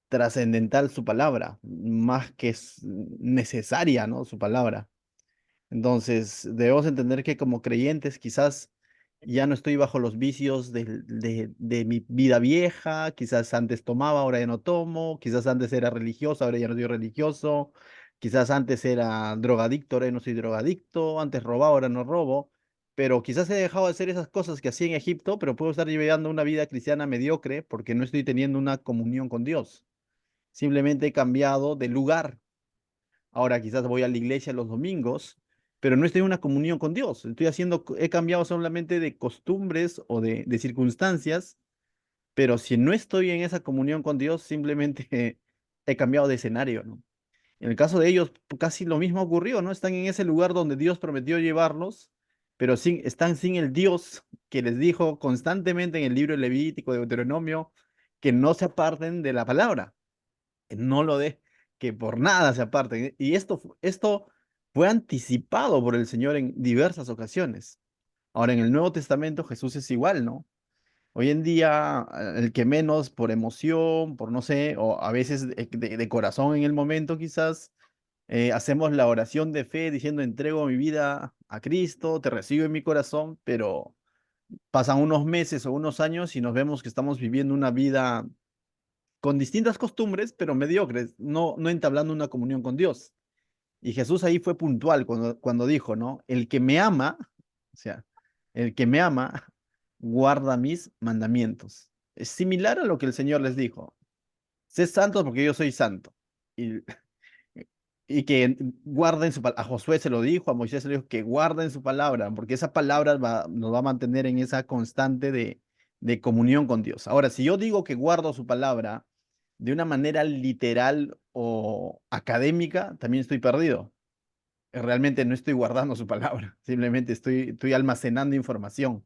trascendental su palabra, más que es necesaria, ¿no? Su palabra. Entonces, debemos entender que como creyentes quizás ya no estoy bajo los vicios de mi vida vieja, quizás antes tomaba, ahora ya no tomo, quizás antes era religioso, ahora ya no soy religioso, quizás antes era drogadicto, ahora ya no soy drogadicto, antes robaba, ahora no robo, pero quizás he dejado de hacer esas cosas que hacía en Egipto, pero puedo estar llevando una vida cristiana mediocre porque no estoy teniendo una comunión con Dios. Simplemente he cambiado de lugar. Ahora quizás voy a la iglesia los domingos, pero no estoy en una comunión con Dios. Estoy haciendo, he cambiado solamente de costumbres o de circunstancias, pero si no estoy en esa comunión con Dios, simplemente he cambiado de escenario, ¿no? En el caso de ellos, casi lo mismo ocurrió, ¿no? Están en ese lugar donde Dios prometió llevarlos, pero están sin el Dios que les dijo constantemente en el libro de Levítico, de Deuteronomio, que no se aparten de la palabra, que no lo de, que por nada se aparten. Y esto fue anticipado por el Señor en diversas ocasiones. Ahora, en el Nuevo Testamento Jesús es igual, ¿no? Hoy en día, el que menos por emoción, por no sé, o a veces de corazón en el momento quizás, hacemos la oración de fe diciendo entrego mi vida a Cristo, te recibo en mi corazón, pero pasan unos meses o unos años y nos vemos que estamos viviendo una vida con distintas costumbres, pero mediocres, no entablando una comunión con Dios. Y Jesús ahí fue puntual cuando dijo, ¿no? El que me ama, o sea, el que me ama, guarda mis mandamientos. Es similar a lo que el Señor les dijo. Sé santos porque yo soy santo. Y, y que guarden su palabra. A Josué se lo dijo, a Moisés se lo dijo, que guarden su palabra, porque esa palabra nos va a mantener en esa constante de comunión con Dios. Ahora, si yo digo que guardo su palabra de una manera literal o académica, también estoy perdido. Realmente no estoy guardando su palabra, simplemente estoy almacenando información,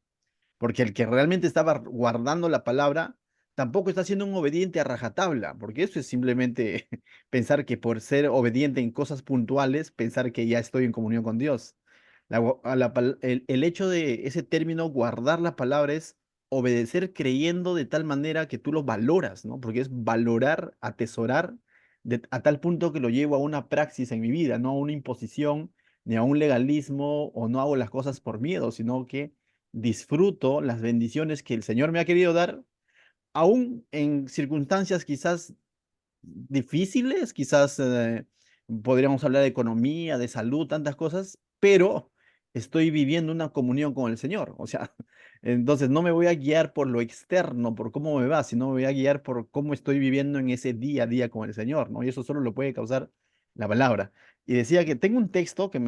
porque el que realmente estaba guardando la palabra tampoco está siendo un obediente a rajatabla, porque eso es simplemente pensar que por ser obediente en cosas puntuales, pensar que ya estoy en comunión con Dios. El hecho de ese término guardar la palabra es obedecer creyendo de tal manera que tú lo valoras, ¿no? Porque es valorar, atesorar a tal punto que lo llevo a una praxis en mi vida, no a una imposición ni a un legalismo o no hago las cosas por miedo, sino que disfruto las bendiciones que el Señor me ha querido dar, aún en circunstancias quizás difíciles, quizás podríamos hablar de economía, de salud, tantas cosas, pero estoy viviendo una comunión con el Señor. O sea, entonces no me voy a guiar por lo externo, por cómo me va, sino me voy a guiar por cómo estoy viviendo en ese día a día con el Señor, ¿no? Y eso solo lo puede causar la palabra. Y decía que tengo un texto que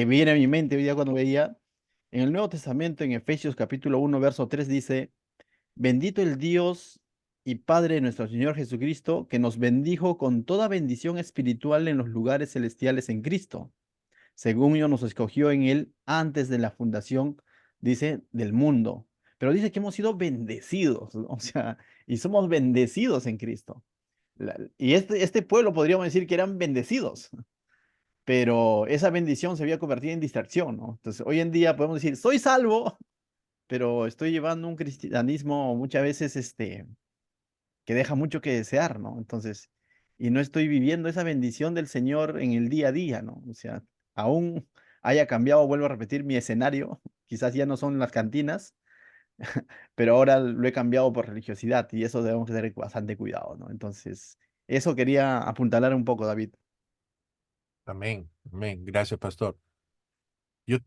viene a mi mente hoy día cuando veía en el Nuevo Testamento, en Efesios capítulo 1, verso 3 dice, bendito el Dios y Padre de nuestro Señor Jesucristo, que nos bendijo con toda bendición espiritual en los lugares celestiales en Cristo, según Dios nos escogió en Él antes de la fundación, dice, del mundo. Pero dice que hemos sido bendecidos, ¿no? O sea, y somos bendecidos en Cristo. Y este pueblo podríamos decir que eran bendecidos, pero esa bendición se había convertido en distracción, ¿no? Entonces, hoy en día podemos decir, soy salvo, pero estoy llevando un cristianismo muchas veces que deja mucho que desear, ¿no? Entonces, y no estoy viviendo esa bendición del Señor en el día a día, ¿no? O sea, aún haya cambiado, vuelvo a repetir, mi escenario, quizás ya no son las cantinas, pero ahora lo he cambiado por religiosidad y eso debemos tener bastante cuidado, ¿no? Entonces, eso quería apuntalar un poco, David. Amén, amén. Gracias, pastor. Yo,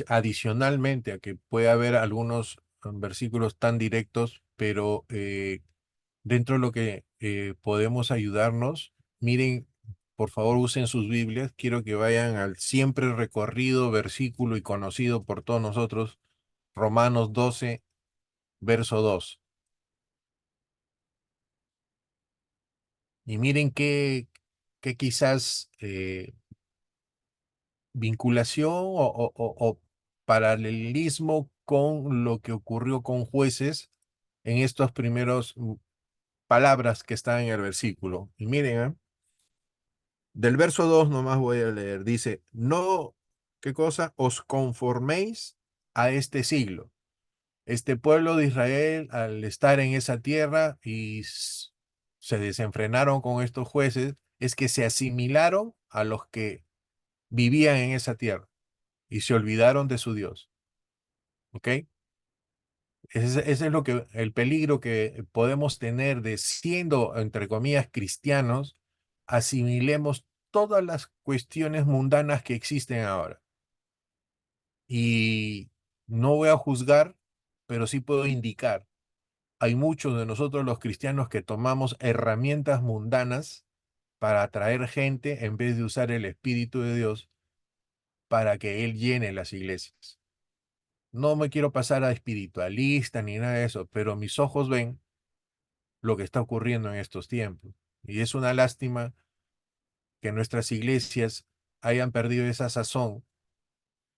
adicionalmente a que puede haber algunos versículos tan directos, pero dentro de lo que podemos ayudarnos, miren, por favor usen sus Biblias, quiero que vayan al siempre recorrido versículo y conocido por todos nosotros, Romanos 12, verso 2. Y miren qué quizás vinculación o paralelismo con lo que ocurrió con jueces en estos primeros palabras que están en el versículo. Y miren, del verso 2 nomás voy a leer. Dice, no, ¿qué cosa? Os conforméis a este siglo. Este pueblo de Israel, al estar en esa tierra y se desenfrenaron con estos jueces, es que se asimilaron a los que vivían en esa tierra y se olvidaron de su Dios. ¿Ok? Ese es lo que, el peligro que podemos tener de siendo, entre comillas, cristianos, asimilemos todas las cuestiones mundanas que existen ahora. Y no voy a juzgar, pero sí puedo indicar. Hay muchos de nosotros los cristianos que tomamos herramientas mundanas para atraer gente en vez de usar el Espíritu de Dios para que Él llene las iglesias. No me quiero pasar a espiritualista ni nada de eso, pero mis ojos ven lo que está ocurriendo en estos tiempos. Y es una lástima que nuestras iglesias hayan perdido esa sazón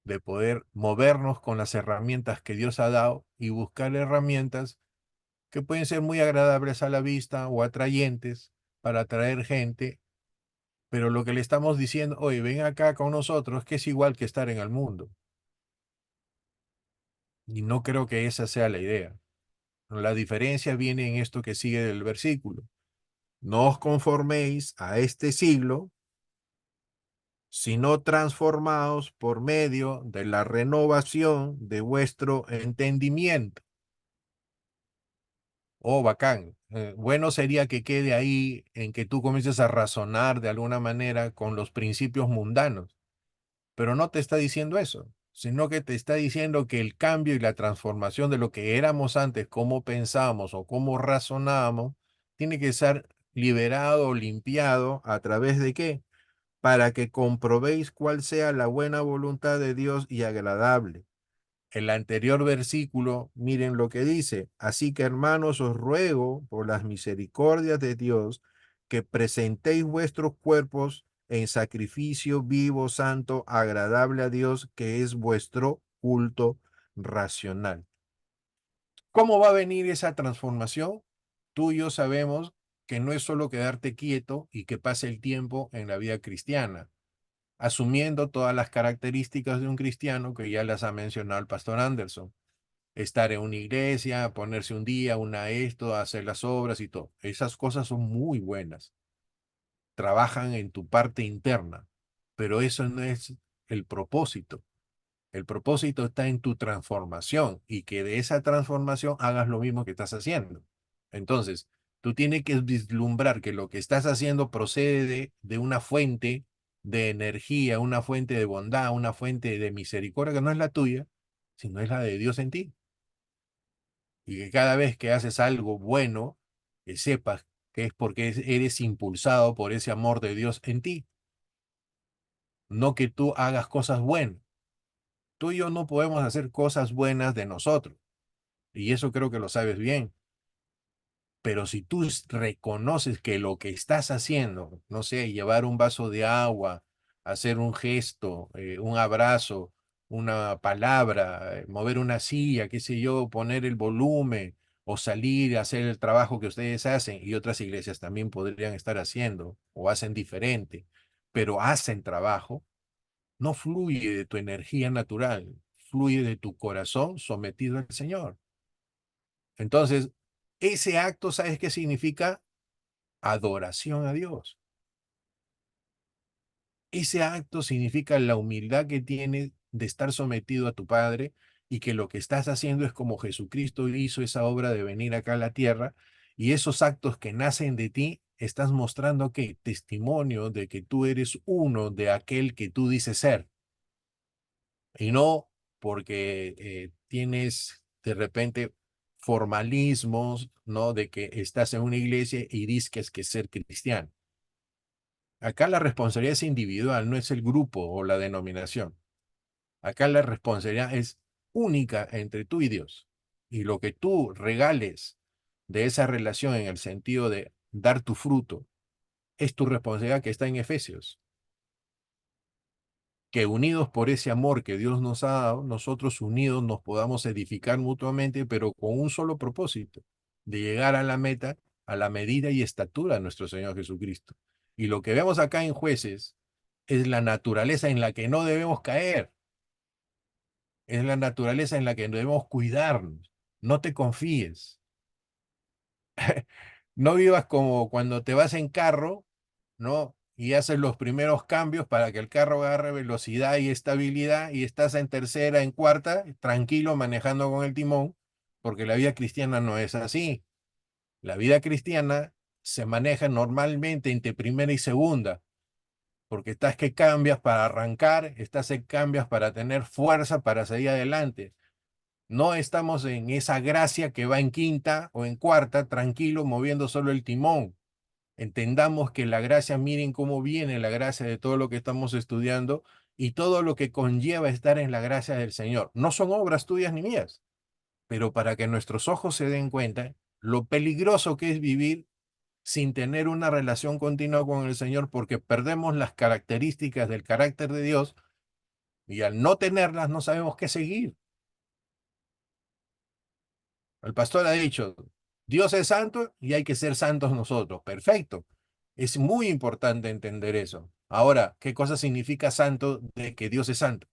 de poder movernos con las herramientas que Dios ha dado y buscar herramientas que pueden ser muy agradables a la vista o atrayentes para atraer gente, pero lo que le estamos diciendo, oye, ven acá con nosotros, que es igual que estar en el mundo. Y no creo que esa sea la idea. La diferencia viene en esto que sigue del versículo. No os conforméis a este siglo, sino transformaos por medio de la renovación de vuestro entendimiento. Oh, bacán. Bueno sería que quede ahí en que tú comiences a razonar de alguna manera con los principios mundanos, pero no te está diciendo eso, sino que te está diciendo que el cambio y la transformación de lo que éramos antes, cómo pensábamos o cómo razonábamos, tiene que ser liberado o limpiado a través de qué, para que comprobéis cuál sea la buena voluntad de Dios y agradable. El anterior versículo, miren lo que dice. Así que hermanos, os ruego por las misericordias de Dios que presentéis vuestros cuerpos en sacrificio vivo, santo, agradable a Dios, que es vuestro culto racional. ¿Cómo va a venir esa transformación? Tú y yo sabemos que no es solo quedarte quieto y que pase el tiempo en la vida cristiana, asumiendo todas las características de un cristiano que ya las ha mencionado el pastor Anderson. Estar en una iglesia, ponerse un día, una esto, hacer las obras y todo. Esas cosas son muy buenas. Trabajan en tu parte interna, pero eso no es el propósito. El propósito está en tu transformación y que de esa transformación hagas lo mismo que estás haciendo. Entonces, tú tienes que vislumbrar que lo que estás haciendo procede de una fuente de energía, una fuente de bondad, una fuente de misericordia que no es la tuya, sino es la de Dios en ti. Y que cada vez que haces algo bueno, que sepas que es porque eres impulsado por ese amor de Dios en ti, no que tú hagas cosas buenas. Tú y yo no podemos hacer cosas buenas de nosotros, y eso creo que lo sabes bien. Pero si tú reconoces que lo que estás haciendo, no sé, llevar un vaso de agua, hacer un gesto, un abrazo, una palabra, mover una silla, qué sé yo, poner el volumen o salir a hacer el trabajo que ustedes hacen y otras iglesias también podrían estar haciendo o hacen diferente, pero hacen trabajo, no fluye de tu energía natural, fluye de tu corazón sometido al Señor. Entonces, ese acto, ¿sabes qué significa? Adoración a Dios. Ese acto significa la humildad que tienes de estar sometido a tu Padre y que lo que estás haciendo es como Jesucristo hizo esa obra de venir acá a la tierra, y esos actos que nacen de ti, estás mostrando que testimonio de que tú eres uno de aquel que tú dices ser, y no porque tienes de repente formalismos, ¿no? De que estás en una iglesia y dices que es ser cristiano. Acá la responsabilidad es individual, no es el grupo o la denominación. Acá la responsabilidad es única entre tú y Dios. Y lo que tú regales de esa relación en el sentido de dar tu fruto, es tu responsabilidad, que está en Efesios. Que unidos por ese amor que Dios nos ha dado, nosotros unidos nos podamos edificar mutuamente, pero con un solo propósito, de llegar a la meta, a la medida y estatura de nuestro Señor Jesucristo. Y lo que vemos acá en Jueces es la naturaleza en la que no debemos caer, es la naturaleza en la que debemos cuidarnos. No te confíes. No vivas como cuando te vas en carro, ¿no? Y haces los primeros cambios para que el carro agarre velocidad y estabilidad, y estás en tercera, en cuarta, tranquilo manejando con el timón, porque la vida cristiana no es así. La vida cristiana se maneja normalmente entre primera y segunda, porque estás que cambias para arrancar, estás que cambias para tener fuerza para seguir adelante. No estamos en esa gracia que va en quinta o en cuarta, tranquilo, moviendo solo el timón. Entendamos que la gracia, miren cómo viene la gracia de todo lo que estamos estudiando y todo lo que conlleva estar en la gracia del Señor. No son obras tuyas ni mías, pero para que nuestros ojos se den cuenta lo peligroso que es vivir sin tener una relación continua con el Señor, porque perdemos las características del carácter de Dios, y al no tenerlas no sabemos qué seguir. El pastor ha dicho, Dios es santo y hay que ser santos nosotros. Perfecto. Es muy importante entender eso. Ahora, ¿qué cosa significa santo de que Dios es santo?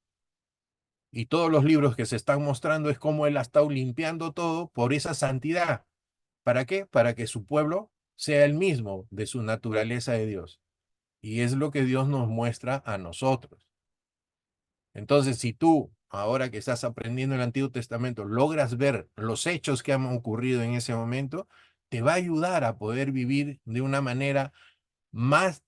Y todos los libros que se están mostrando es cómo Él ha estado limpiando todo por esa santidad. ¿Para qué? Para que su pueblo sea el mismo de su naturaleza de Dios. Y es lo que Dios nos muestra a nosotros. Entonces, si tú, ahora que estás aprendiendo el Antiguo Testamento, logras ver los hechos que han ocurrido en ese momento, te va a ayudar a poder vivir de una manera más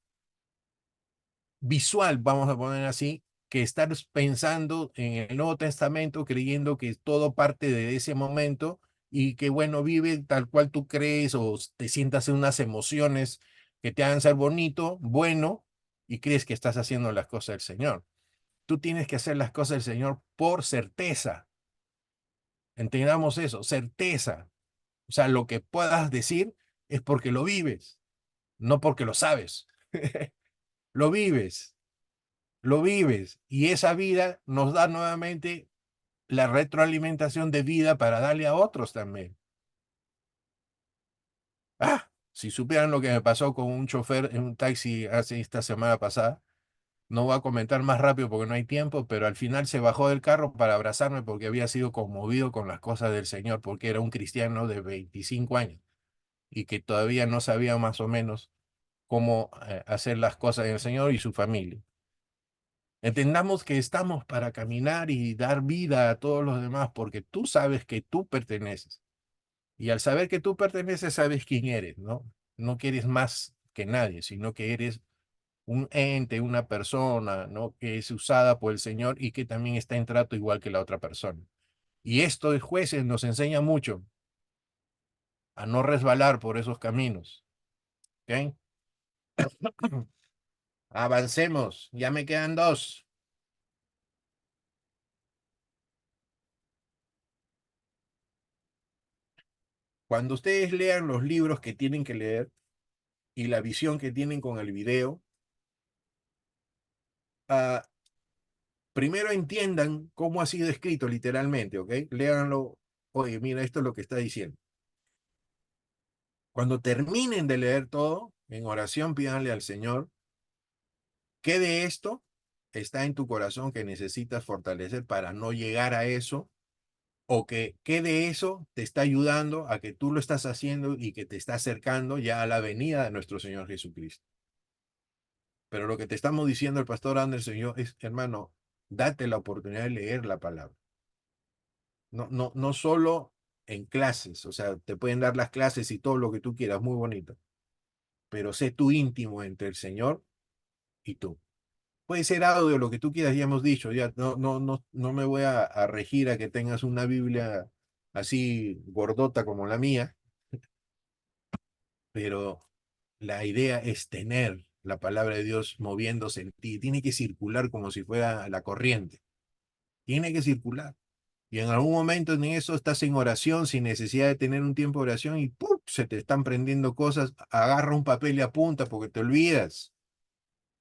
visual, vamos a poner así, que estar pensando en el Nuevo Testamento, creyendo que todo parte de ese momento, y que, bueno, vive tal cual tú crees, o te sientas en unas emociones que te hagan ser bonito, bueno, y crees que estás haciendo las cosas del Señor. Tú tienes que hacer las cosas del Señor por certeza. Entendamos eso, certeza. O sea, lo que puedas decir es porque lo vives, no porque lo sabes. Lo vives, lo vives. Y esa vida nos da nuevamente la retroalimentación de vida para darle a otros también. Ah, si supieran lo que me pasó con un chofer en un taxi hace esta semana pasada. No voy a comentar más rápido porque no hay tiempo, pero al final se bajó del carro para abrazarme porque había sido conmovido con las cosas del Señor, porque era un cristiano de 25 años y que todavía no sabía más o menos cómo hacer las cosas del Señor y su familia. Entendamos que estamos para caminar y dar vida a todos los demás, porque tú sabes que tú perteneces. Y al saber que tú perteneces, sabes quién eres, ¿no? No que eres más que nadie, sino que eres un ente, una persona, ¿no? Que es usada por el Señor y que también está en trato igual que la otra persona. Y esto de Jueces nos enseña mucho a no resbalar por esos caminos. ¿Ok? Avancemos, ya me quedan dos. Cuando ustedes lean los libros que tienen que leer y la visión que tienen con el video, ah, primero entiendan cómo ha sido escrito literalmente, ¿ok? Léanlo. Oye, mira, esto es lo que está diciendo. Cuando terminen de leer todo, en oración pídanle al Señor, ¿qué de esto está en tu corazón que necesitas fortalecer para no llegar a eso? O que qué de eso te está ayudando a que tú lo estás haciendo y que te está acercando ya a la venida de nuestro Señor Jesucristo. Pero lo que te estamos diciendo el pastor Anderson y yo es, hermano, date la oportunidad de leer la palabra. no solo en clases, o sea, te pueden dar las clases y todo lo que tú quieras, muy bonito, pero sé tú íntimo entre el Señor y tú. Puede ser audio, lo que tú quieras, ya hemos dicho, ya no me voy a regir a que tengas una Biblia así gordota como la mía, pero la idea es tener la palabra de Dios moviéndose en ti. Tiene que circular como si fuera la corriente. Tiene que circular. Y en algún momento en eso estás en oración sin necesidad de tener un tiempo de oración y ¡pum! Se te están prendiendo cosas. Agarra un papel y apunta porque te olvidas.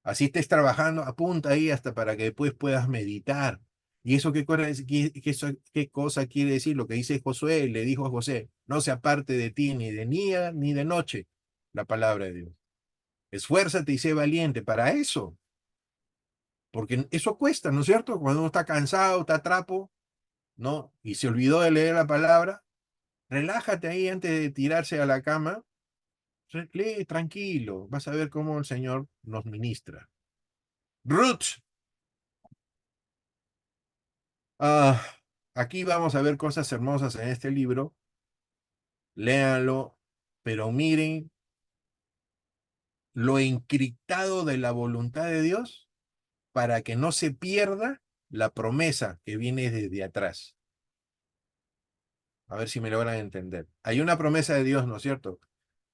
Así estés trabajando, apunta ahí hasta para que después puedas meditar. ¿Y eso qué cosa quiere decir? Lo que dice Josué, le dijo a José, no se aparte de ti ni de día ni de noche la palabra de Dios. Esfuérzate y sé valiente para eso, porque eso cuesta, ¿no es cierto? Cuando uno está cansado, está trapo, ¿no? Y se olvidó de leer la palabra, relájate ahí antes de tirarse a la cama, lee tranquilo, vas a ver cómo el Señor nos ministra. Ruth, ah, aquí vamos a ver cosas hermosas en este libro, léanlo, pero miren lo encriptado de la voluntad de Dios para que no se pierda la promesa que viene desde atrás. A ver si me logran entender. Hay una promesa de Dios, ¿no es cierto?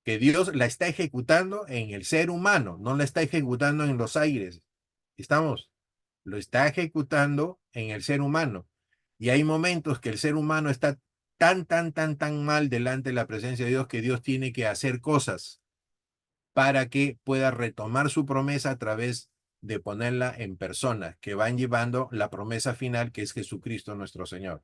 Que Dios la está ejecutando en el ser humano, no la está ejecutando en los aires. ¿Estamos? Lo está ejecutando en el ser humano. Y hay momentos que el ser humano está tan mal delante de la presencia de Dios que Dios tiene que hacer cosas para que pueda retomar su promesa a través de ponerla en personas que van llevando la promesa final que es Jesucristo nuestro Señor.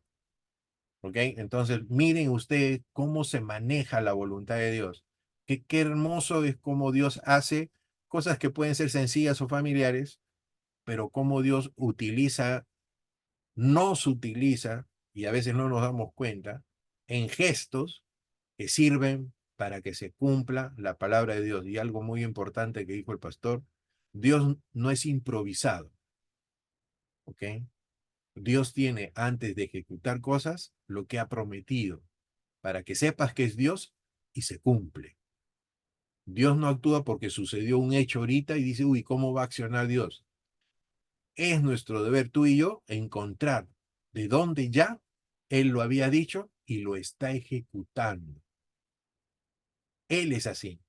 ¿Ok? Entonces, miren ustedes cómo se maneja la voluntad de Dios. Qué hermoso es cómo Dios hace cosas que pueden ser sencillas o familiares, pero cómo Dios nos utiliza, y a veces no nos damos cuenta, en gestos que sirven para que se cumpla la palabra de Dios. Y algo muy importante que dijo el pastor, Dios no es improvisado, ¿ok? Dios tiene antes de ejecutar cosas lo que ha prometido, para que sepas que es Dios y se cumple. Dios no actúa porque sucedió un hecho ahorita y dice, uy, ¿cómo va a accionar Dios? Es nuestro deber tú y yo encontrar de dónde ya Él lo había dicho y lo está ejecutando. Él es así.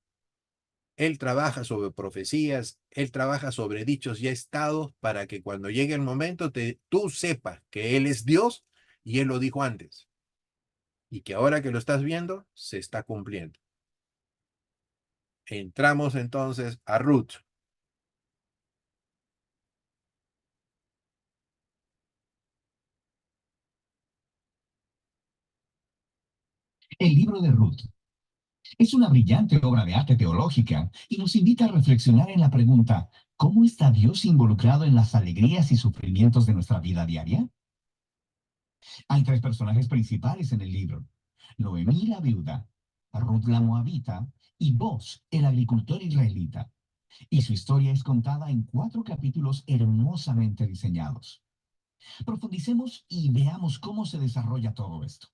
Él trabaja sobre profecías, Él trabaja sobre dichos ya estados para que cuando llegue el momento tú sepas que Él es Dios y Él lo dijo antes. Y que ahora que lo estás viendo, se está cumpliendo. Entramos entonces a Ruth. El libro de Ruth es una brillante obra de arte teológica y nos invita a reflexionar en la pregunta, ¿cómo está Dios involucrado en las alegrías y sufrimientos de nuestra vida diaria? Hay tres personajes principales en el libro: Noemí la viuda, Ruth la moabita y Boz, el agricultor israelita. Y su historia es contada en 4 capítulos hermosamente diseñados. Profundicemos y veamos cómo se desarrolla todo esto.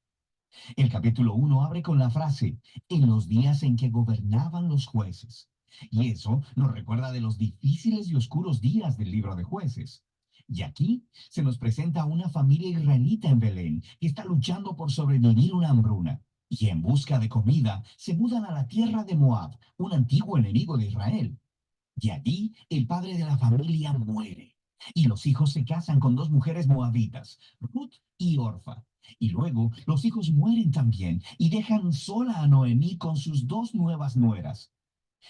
El capítulo 1 abre con la frase, en los días en que gobernaban los jueces. Y eso nos recuerda de los difíciles y oscuros días del libro de Jueces. Y aquí se nos presenta a una familia israelita en Belén que está luchando por sobrevivir una hambruna. Y en busca de comida se mudan a la tierra de Moab, un antiguo enemigo de Israel. Y allí el padre de la familia muere. Y los hijos se casan con 2 mujeres moabitas, Ruth y Orfa. Y luego los hijos mueren también y dejan sola a Noemí con sus 2 nuevas nueras.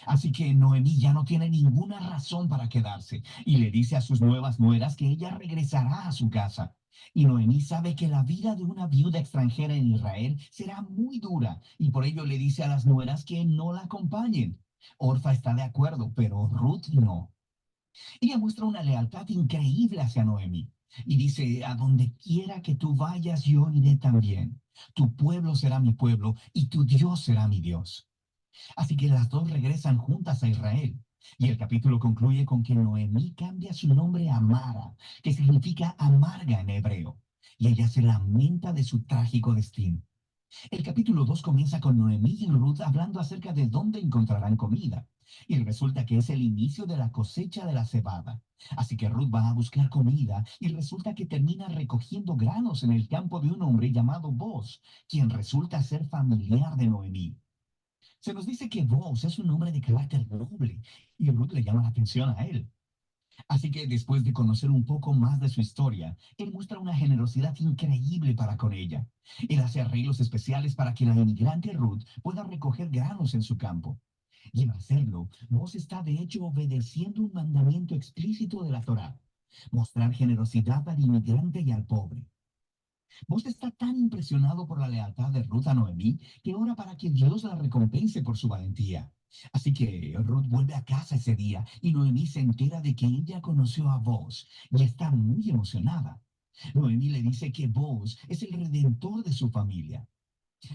Así que Noemí ya no tiene ninguna razón para quedarse y le dice a sus nuevas nueras que ella regresará a su casa. Y Noemí sabe que la vida de una viuda extranjera en Israel será muy dura y por ello le dice a las nueras que no la acompañen. Orfa está de acuerdo, pero Ruth no. Ella muestra una lealtad increíble hacia Noemí y dice, a donde quiera que tú vayas, yo iré también. Tu pueblo será mi pueblo y tu Dios será mi Dios. Así que las dos regresan juntas a Israel. Y el capítulo concluye con que Noemí cambia su nombre a Mara, que significa amarga en hebreo. y ella se lamenta de su trágico destino. El capítulo 2 comienza con Noemí y Ruth hablando acerca de dónde encontrarán comida. Y resulta que es el inicio de la cosecha de la cebada. Así que Ruth va a buscar comida y resulta que termina recogiendo granos en el campo de un hombre llamado Boaz, quien resulta ser familiar de Noemí. Se nos dice que Boaz es un hombre de carácter noble y Ruth le llama la atención a él. Así que después de conocer un poco más de su historia, él muestra una generosidad increíble para con ella. Él hace arreglos especiales para que la inmigrante Ruth pueda recoger granos en su campo. Y al hacerlo, Mos está de hecho obedeciendo un mandamiento explícito de la Torá: mostrar generosidad al inmigrante y al pobre. Mos está tan impresionado por la lealtad de Ruth a Noemí que ora para que Dios la recompense por su valentía. Así que Ruth vuelve a casa ese día y Noemí se entera de que ella conoció a Boaz y está muy emocionada. Noemí le dice que Boaz es el redentor de su familia.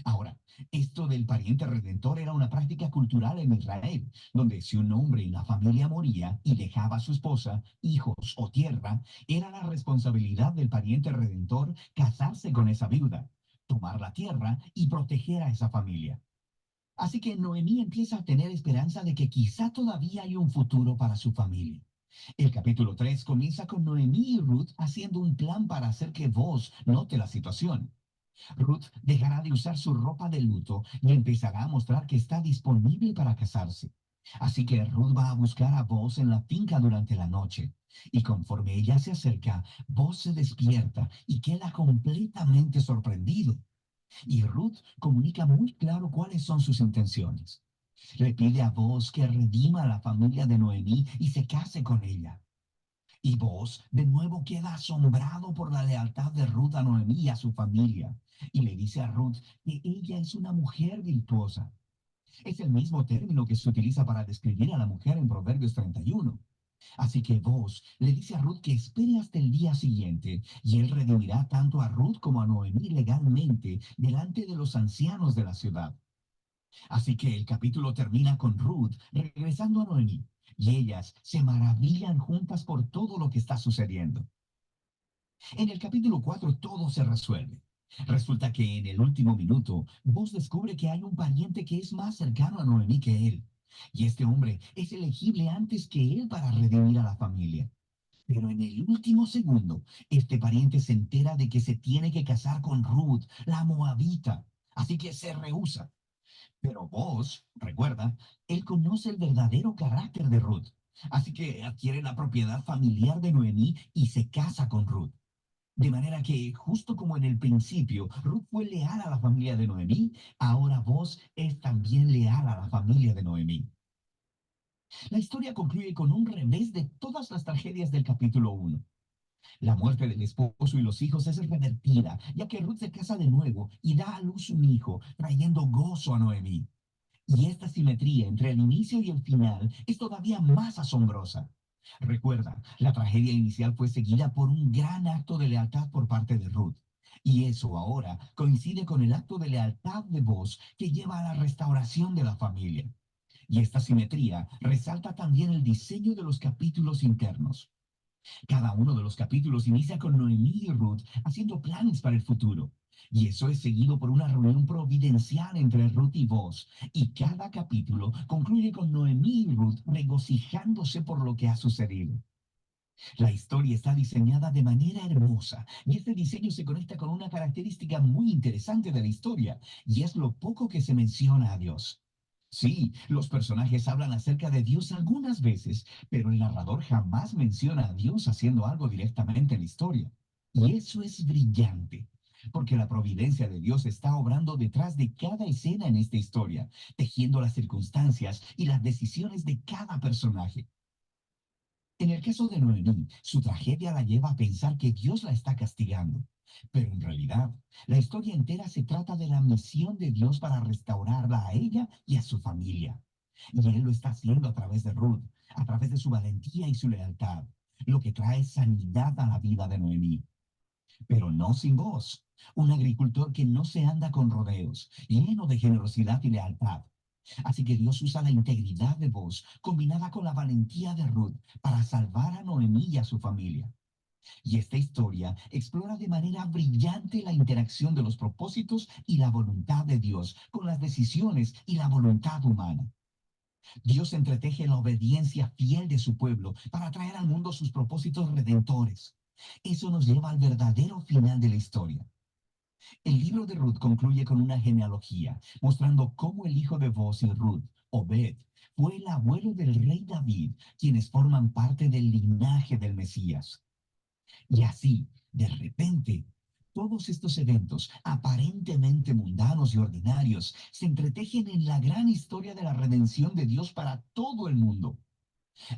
Ahora, esto del pariente redentor era una práctica cultural en Israel, donde si un hombre en la familia moría y dejaba a su esposa, hijos o tierra, era la responsabilidad del pariente redentor casarse con esa viuda, tomar la tierra y proteger a esa familia. Así que Noemí empieza a tener esperanza de que quizá todavía hay un futuro para su familia. El capítulo 3 comienza con Noemí y Ruth haciendo un plan para hacer que Boaz note la situación. Ruth dejará de usar su ropa de luto y empezará a mostrar que está disponible para casarse. Así que Ruth va a buscar a Boaz en la finca durante la noche. Y conforme ella se acerca, Boaz se despierta y queda completamente sorprendido. Y Ruth comunica muy claro cuáles son sus intenciones. Le pide a Boaz que redima a la familia de Noemí y se case con ella. Y Boaz de nuevo queda asombrado por la lealtad de Ruth a Noemí y a su familia. Y le dice a Ruth que ella es una mujer virtuosa. Es el mismo término que se utiliza para describir a la mujer en Proverbios 31. Así que Boaz le dice a Ruth que espere hasta el día siguiente y él redimirá tanto a Ruth como a Noemí legalmente delante de los ancianos de la ciudad. Así que el capítulo termina con Ruth regresando a Noemí y ellas se maravillan juntas por todo lo que está sucediendo. En el capítulo 4 todo se resuelve. Resulta que en el último minuto, Boaz descubre que hay un pariente que es más cercano a Noemí que él. Y este hombre es elegible antes que él para redimir a la familia. Pero en el último segundo, este pariente se entera de que se tiene que casar con Ruth, la moabita. Así que se rehúsa. Pero Boaz, recuerda, él conoce el verdadero carácter de Ruth. Así que adquiere la propiedad familiar de Noemí y se casa con Ruth. De manera que, justo como en el principio, Ruth fue leal a la familia de Noemí, ahora Boaz es también leal a la familia de Noemí. La historia concluye con un revés de todas las tragedias del capítulo 1. La muerte del esposo y los hijos es revertida, ya que Ruth se casa de nuevo y da a luz un hijo, trayendo gozo a Noemí. Y esta simetría entre el inicio y el final es todavía más asombrosa. Recuerda, la tragedia inicial fue seguida por un gran acto de lealtad por parte de Ruth. Y eso ahora coincide con el acto de lealtad de Boaz que lleva a la restauración de la familia. Y esta simetría resalta también el diseño de los capítulos internos. Cada uno de los capítulos inicia con Noemí y Ruth haciendo planes para el futuro. Y eso es seguido por una reunión providencial entre Ruth y Boaz. Y cada capítulo concluye con Noemí y Ruth regocijándose por lo que ha sucedido. La historia está diseñada de manera hermosa y este diseño se conecta con una característica muy interesante de la historia y es lo poco que se menciona a Dios. Sí, los personajes hablan acerca de Dios algunas veces, pero el narrador jamás menciona a Dios haciendo algo directamente en la historia. Y eso es brillante, porque la providencia de Dios está obrando detrás de cada escena en esta historia, tejiendo las circunstancias y las decisiones de cada personaje. En el caso de Noemí, su tragedia la lleva a pensar que Dios la está castigando. Pero en realidad, la historia entera se trata de la misión de Dios para restaurarla a ella y a su familia. Y Él lo está haciendo a través de Ruth, a través de su valentía y su lealtad, lo que trae sanidad a la vida de Noemí. Pero no sin Boaz, un agricultor que no se anda con rodeos, lleno de generosidad y lealtad. Así que Dios usa la integridad de Boaz combinada con la valentía de Ruth para salvar a Noemí y a su familia. Y esta historia explora de manera brillante la interacción de los propósitos y la voluntad de Dios con las decisiones y la voluntad humana. Dios entreteje la obediencia fiel de su pueblo para traer al mundo sus propósitos redentores. Eso nos lleva al verdadero final de la historia. El libro de Ruth concluye con una genealogía, mostrando cómo el hijo de Booz y Ruth, Obed, fue el abuelo del rey David, quienes forman parte del linaje del Mesías. Y así, de repente, todos estos eventos, aparentemente mundanos y ordinarios, se entretejen en la gran historia de la redención de Dios para todo el mundo.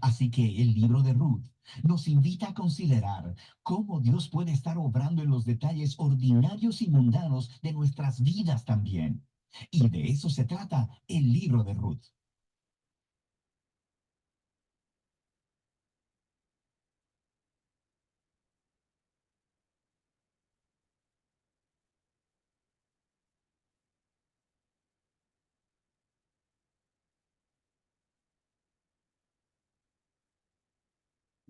Así que el libro de Ruth nos invita a considerar cómo Dios puede estar obrando en los detalles ordinarios y mundanos de nuestras vidas también. Y de eso se trata el libro de Ruth.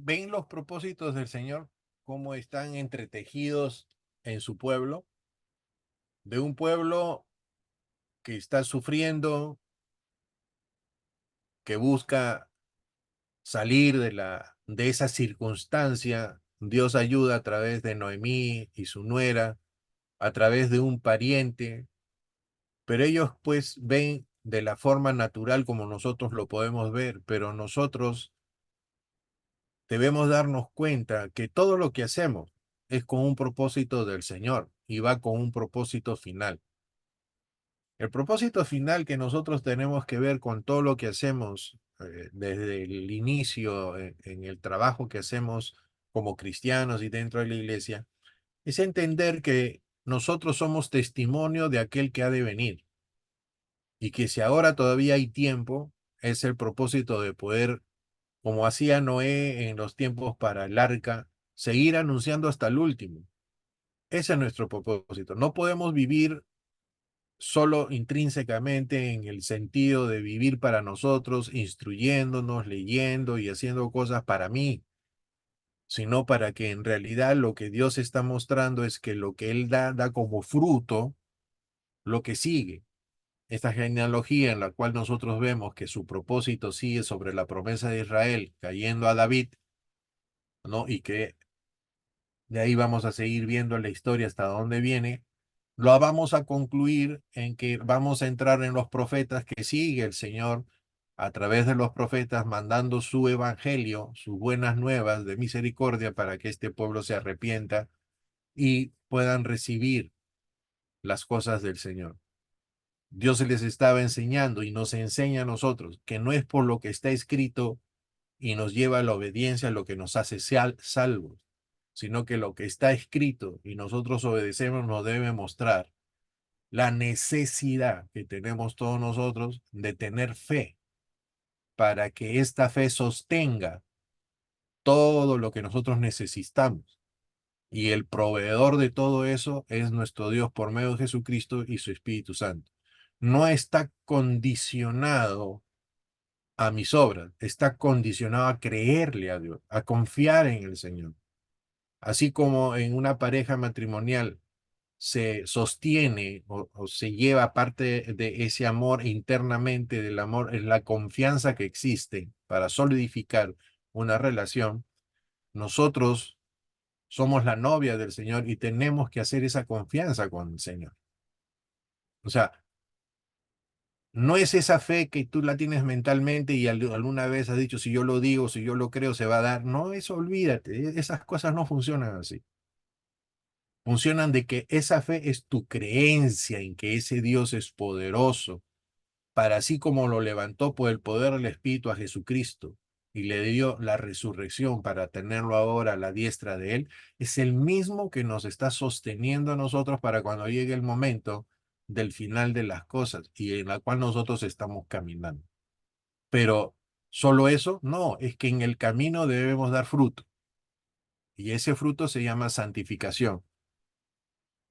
¿Ven los propósitos del Señor cómo están entretejidos en su pueblo? De un pueblo que está sufriendo, que busca salir de esa circunstancia. Dios ayuda a través de Noemí y su nuera, a través de un pariente, pero ellos pues ven de la forma natural como nosotros lo podemos ver, pero nosotros debemos darnos cuenta que todo lo que hacemos es con un propósito del Señor y va con un propósito final. El propósito final que nosotros tenemos que ver con todo lo que hacemos desde el inicio en el trabajo que hacemos como cristianos y dentro de la iglesia es entender que nosotros somos testimonio de aquel que ha de venir y que si ahora todavía hay tiempo, es el propósito de poder, como hacía Noé en los tiempos para el arca, seguir anunciando hasta el último. Ese es nuestro propósito. No podemos vivir solo intrínsecamente en el sentido de vivir para nosotros, instruyéndonos, leyendo y haciendo cosas para mí, sino para que en realidad lo que Dios está mostrando es que lo que Él da, da como fruto lo que sigue. Esta genealogía en la cual nosotros vemos que su propósito sigue sobre la promesa de Israel, cayendo a David, ¿no? Y que de ahí vamos a seguir viendo la historia hasta dónde viene. Lo vamos a concluir en que vamos a entrar en los profetas que sigue el Señor a través de los profetas mandando su evangelio, sus buenas nuevas de misericordia para que este pueblo se arrepienta y puedan recibir las cosas del Señor. Dios les estaba enseñando y nos enseña a nosotros que no es por lo que está escrito y nos lleva a la obediencia lo que nos hace salvos, sino que lo que está escrito y nosotros obedecemos nos debe mostrar la necesidad que tenemos todos nosotros de tener fe para que esta fe sostenga todo lo que nosotros necesitamos. Y el proveedor de todo eso es nuestro Dios por medio de Jesucristo y su Espíritu Santo. No está condicionado a mis obras, está condicionado a creerle a Dios, a confiar en el Señor. Así como en una pareja matrimonial se sostiene o se lleva parte de ese amor internamente, del amor, es la confianza que existe para solidificar una relación. Nosotros somos la novia del Señor y tenemos que hacer esa confianza con el Señor. O sea, no es esa fe que tú la tienes mentalmente y alguna vez has dicho, si yo lo digo, si yo lo creo, se va a dar. No, eso olvídate, esas cosas no funcionan así. Funcionan de que esa fe es tu creencia en que ese Dios es poderoso, para así como lo levantó por el poder del Espíritu a Jesucristo y le dio la resurrección para tenerlo ahora a la diestra de Él, es el mismo que nos está sosteniendo a nosotros para cuando llegue el momento del final de las cosas y en la cual nosotros estamos caminando. Pero solo eso, no, es que en el camino debemos dar fruto y ese fruto se llama santificación.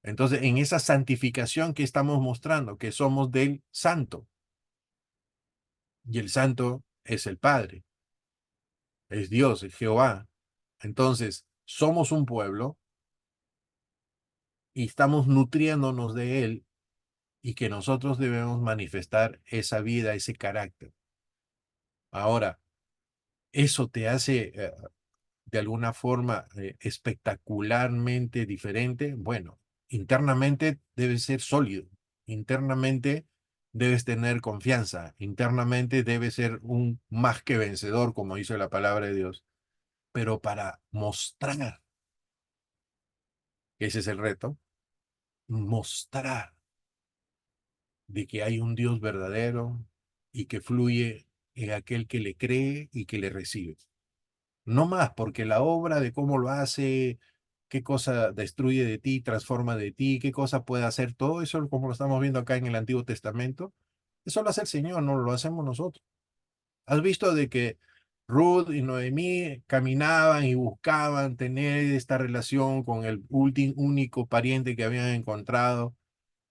Entonces, en esa santificación que estamos mostrando, que somos del santo, y el santo es el Padre, es Dios, es Jehová. Entonces, somos un pueblo y estamos nutriéndonos de él y que nosotros debemos manifestar esa vida, ese carácter. Ahora, eso te hace de alguna forma espectacularmente diferente. Bueno, internamente debes ser sólido, internamente debes tener confianza, internamente debes ser un más que vencedor, como dice la palabra de Dios, pero para mostrar, ese es el reto, mostrar de que hay un Dios verdadero y que fluye en aquel que le cree y que le recibe. No más, porque la obra de cómo lo hace, qué cosa destruye de ti, transforma de ti, qué cosa puede hacer, todo eso, como lo estamos viendo acá en el Antiguo Testamento, eso lo hace el Señor, no lo hacemos nosotros. ¿Has visto de que Ruth y Noemí caminaban y buscaban tener esta relación con el único pariente que habían encontrado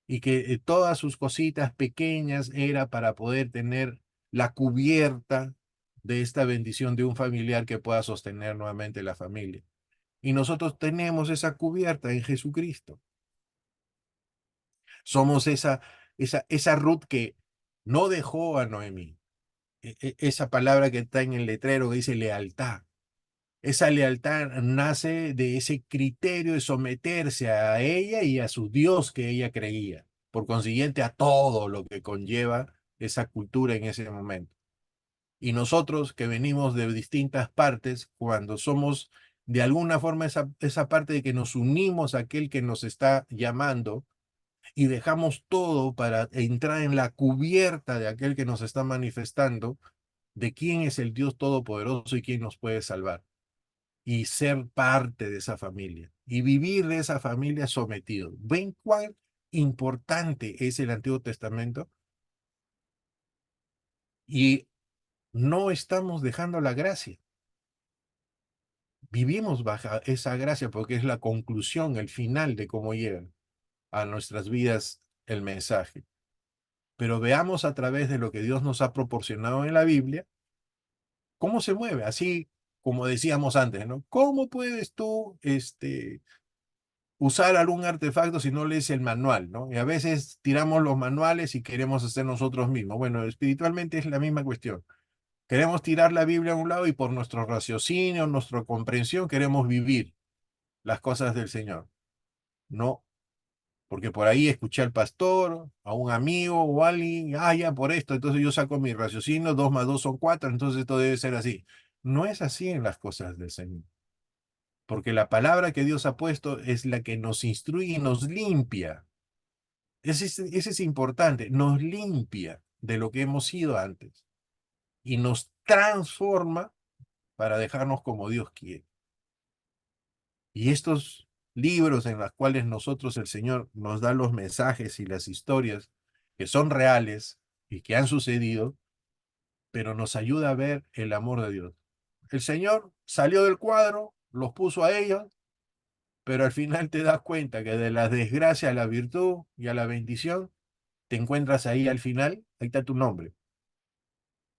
y que todas sus cositas pequeñas era para poder tener la cubierta de esta bendición de un familiar que pueda sostener nuevamente la familia? Y nosotros tenemos esa cubierta en Jesucristo. Somos esa Ruth que no dejó a Noemí. Esa palabra que está en el letrero que dice lealtad. Esa lealtad nace de ese criterio de someterse a ella y a su Dios que ella creía. Por consiguiente, a todo lo que conlleva esa cultura en ese momento. Y nosotros que venimos de distintas partes, cuando somos de alguna forma esa parte de que nos unimos a aquel que nos está llamando y dejamos todo para entrar en la cubierta de aquel que nos está manifestando, de quién es el Dios Todopoderoso y quién nos puede salvar. Y ser parte de esa familia y vivir de esa familia sometido. ¿Ven cuán importante es el Antiguo Testamento? Y no estamos dejando la gracia. Vivimos bajo esa gracia porque es la conclusión, el final de cómo llega a nuestras vidas el mensaje. Pero veamos a través de lo que Dios nos ha proporcionado en la Biblia, cómo se mueve, así como decíamos antes, ¿no? ¿Cómo puedes tú usar algún artefacto si no lees el manual, ¿no? Y a veces tiramos los manuales y queremos hacer nosotros mismos. Bueno, espiritualmente es la misma cuestión. Queremos tirar la Biblia a un lado y por nuestro raciocinio, nuestra comprensión, queremos vivir las cosas del Señor. No, porque por ahí escuché al pastor, a un amigo o a alguien, ya por esto, entonces yo saco mi raciocinio, 2 más 2 son 4, entonces esto debe ser así. No es así en las cosas del Señor, porque la palabra que Dios ha puesto es la que nos instruye y nos limpia. Ese es importante, nos limpia de lo que hemos sido antes y nos transforma para dejarnos como Dios quiere. Y estos libros en los cuales nosotros, el Señor, nos da los mensajes y las historias que son reales y que han sucedido, pero nos ayuda a ver el amor de Dios. El Señor salió del cuadro, los puso a ellos, pero al final te das cuenta que de la desgracia a la virtud y a la bendición, te encuentras ahí al final, ahí está tu nombre,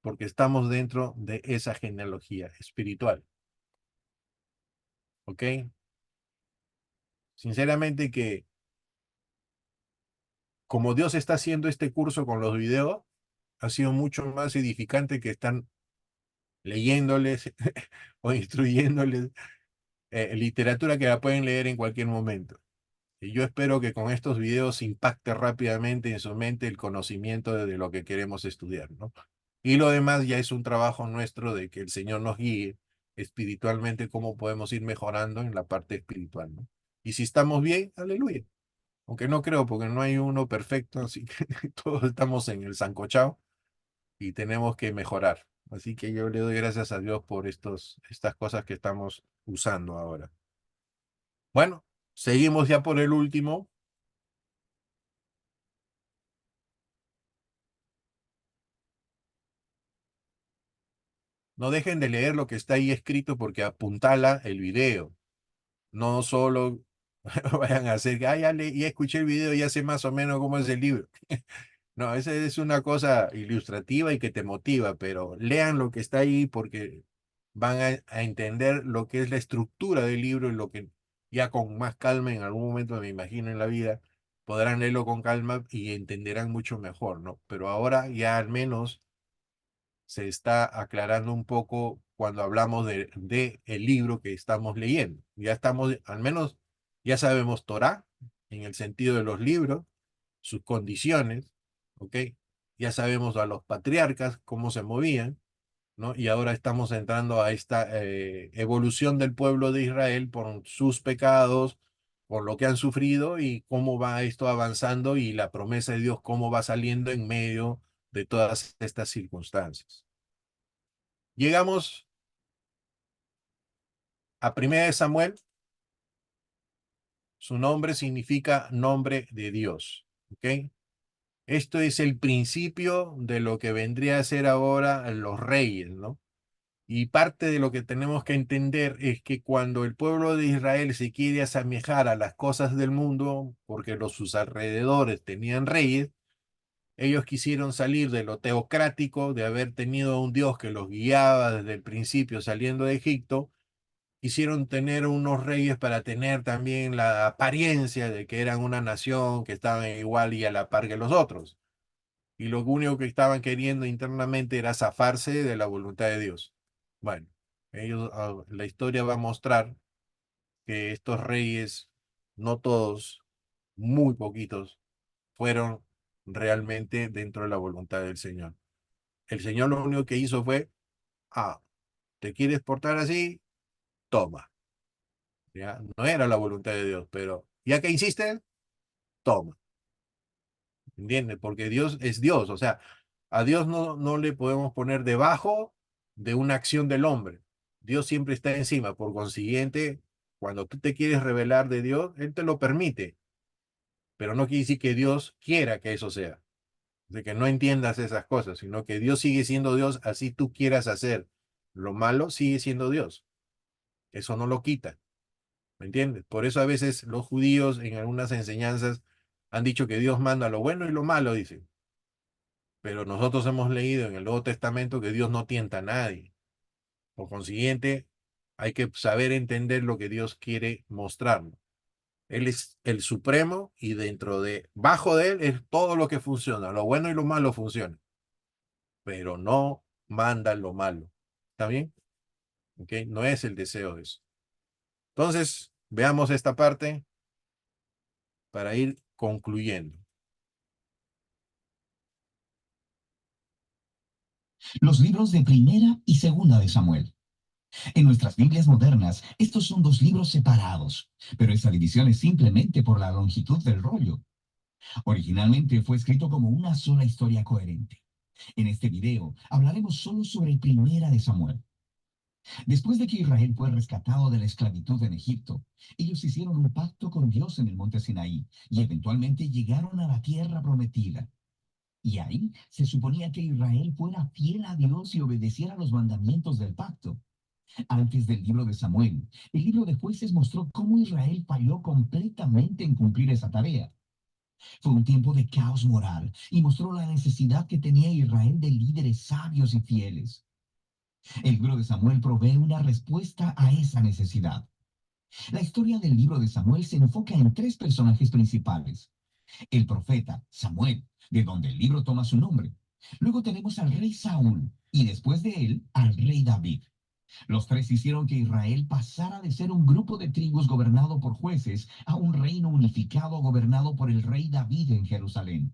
porque estamos dentro de esa genealogía espiritual. ¿Ok? Sinceramente que como Dios está haciendo este curso con los videos, ha sido mucho más edificante que están leyéndoles o instruyéndoles literatura que la pueden leer en cualquier momento. Y yo espero que con estos videos impacte rápidamente en su mente el conocimiento de lo que queremos estudiar, ¿no? Y lo demás ya es un trabajo nuestro de que el Señor nos guíe espiritualmente cómo podemos ir mejorando en la parte espiritual, ¿no? Y si estamos bien, aleluya. Aunque no creo, porque no hay uno perfecto, así que todos estamos en el sancochado y tenemos que mejorar. Así que yo le doy gracias a Dios por estas cosas que estamos usando ahora. Bueno, seguimos ya por el último. No dejen de leer lo que está ahí escrito porque apuntala el video. No solo vayan a hacer que, ya escuché el video, ya sé más o menos cómo es el libro. No, esa es una cosa ilustrativa y que te motiva, pero lean lo que está ahí porque van a entender lo que es la estructura del libro y lo que ya con más calma en algún momento, me imagino, en la vida, podrán leerlo con calma y entenderán mucho mejor, ¿no? Pero ahora ya al menos se está aclarando un poco cuando hablamos de el libro que estamos leyendo. Ya estamos, al menos, ya sabemos Torá, en el sentido de los libros, sus condiciones, ¿ok? Ya sabemos a los patriarcas cómo se movían, ¿no? Y ahora estamos entrando a esta evolución del pueblo de Israel por sus pecados, por lo que han sufrido y cómo va esto avanzando y la promesa de Dios cómo va saliendo en medio de todas estas circunstancias. Llegamos a 1 de Samuel. Su nombre significa nombre de Dios, ¿ok? Esto es el principio de lo que vendría a ser ahora los reyes, ¿no? Y parte de lo que tenemos que entender es que cuando el pueblo de Israel se quiere asemejar a las cosas del mundo, porque sus alrededores tenían reyes, ellos quisieron salir de lo teocrático, de haber tenido un Dios que los guiaba desde el principio saliendo de Egipto, quisieron tener unos reyes para tener también la apariencia de que eran una nación que estaban igual y a la par que los otros. Y lo único que estaban queriendo internamente era zafarse de la voluntad de Dios. Bueno, la historia va a mostrar que estos reyes, no todos, muy poquitos, fueron realmente dentro de la voluntad del Señor. El Señor lo único que hizo fue, ¿te quieres portar así? Toma. ¿Ya? No era la voluntad de Dios, pero ya que hiciste, toma. ¿Entiendes? Porque Dios es Dios, o sea, a Dios no le podemos poner debajo de una acción del hombre. Dios siempre está encima, por consiguiente, cuando tú te quieres revelar de Dios, Él te lo permite, pero no quiere decir que Dios quiera que eso sea, de que no entiendas esas cosas, sino que Dios sigue siendo Dios, así tú quieras hacer lo malo, sigue siendo Dios. Eso no lo quita. ¿Me entiendes? Por eso a veces los judíos en algunas enseñanzas han dicho que Dios manda lo bueno y lo malo, dicen. Pero nosotros hemos leído en el Nuevo Testamento que Dios no tienta a nadie. Por consiguiente, hay que saber entender lo que Dios quiere mostrarnos. Él es el supremo y bajo de él es todo lo que funciona. Lo bueno y lo malo funciona. Pero no manda lo malo. ¿Está bien? ¿Ok? No es el deseo de eso. Entonces, veamos esta parte para ir concluyendo. Los libros de Primera y Segunda de Samuel. En nuestras Biblias modernas, estos son dos libros separados, pero esa división es simplemente por la longitud del rollo. Originalmente fue escrito como una sola historia coherente. En este video hablaremos solo sobre Primera de Samuel. Después de que Israel fue rescatado de la esclavitud en Egipto, ellos hicieron un pacto con Dios en el monte Sinaí y eventualmente llegaron a la tierra prometida. Y ahí se suponía que Israel fuera fiel a Dios y obedeciera los mandamientos del pacto. Antes del libro de Samuel, el libro de Jueces mostró cómo Israel falló completamente en cumplir esa tarea. Fue un tiempo de caos moral y mostró la necesidad que tenía Israel de líderes sabios y fieles. El libro de Samuel provee una respuesta a esa necesidad. La historia del libro de Samuel se enfoca en tres personajes principales. El profeta Samuel, de donde el libro toma su nombre. Luego tenemos al rey Saúl y después de él al rey David. Los tres hicieron que Israel pasara de ser un grupo de tribus gobernado por jueces a un reino unificado gobernado por el rey David en Jerusalén.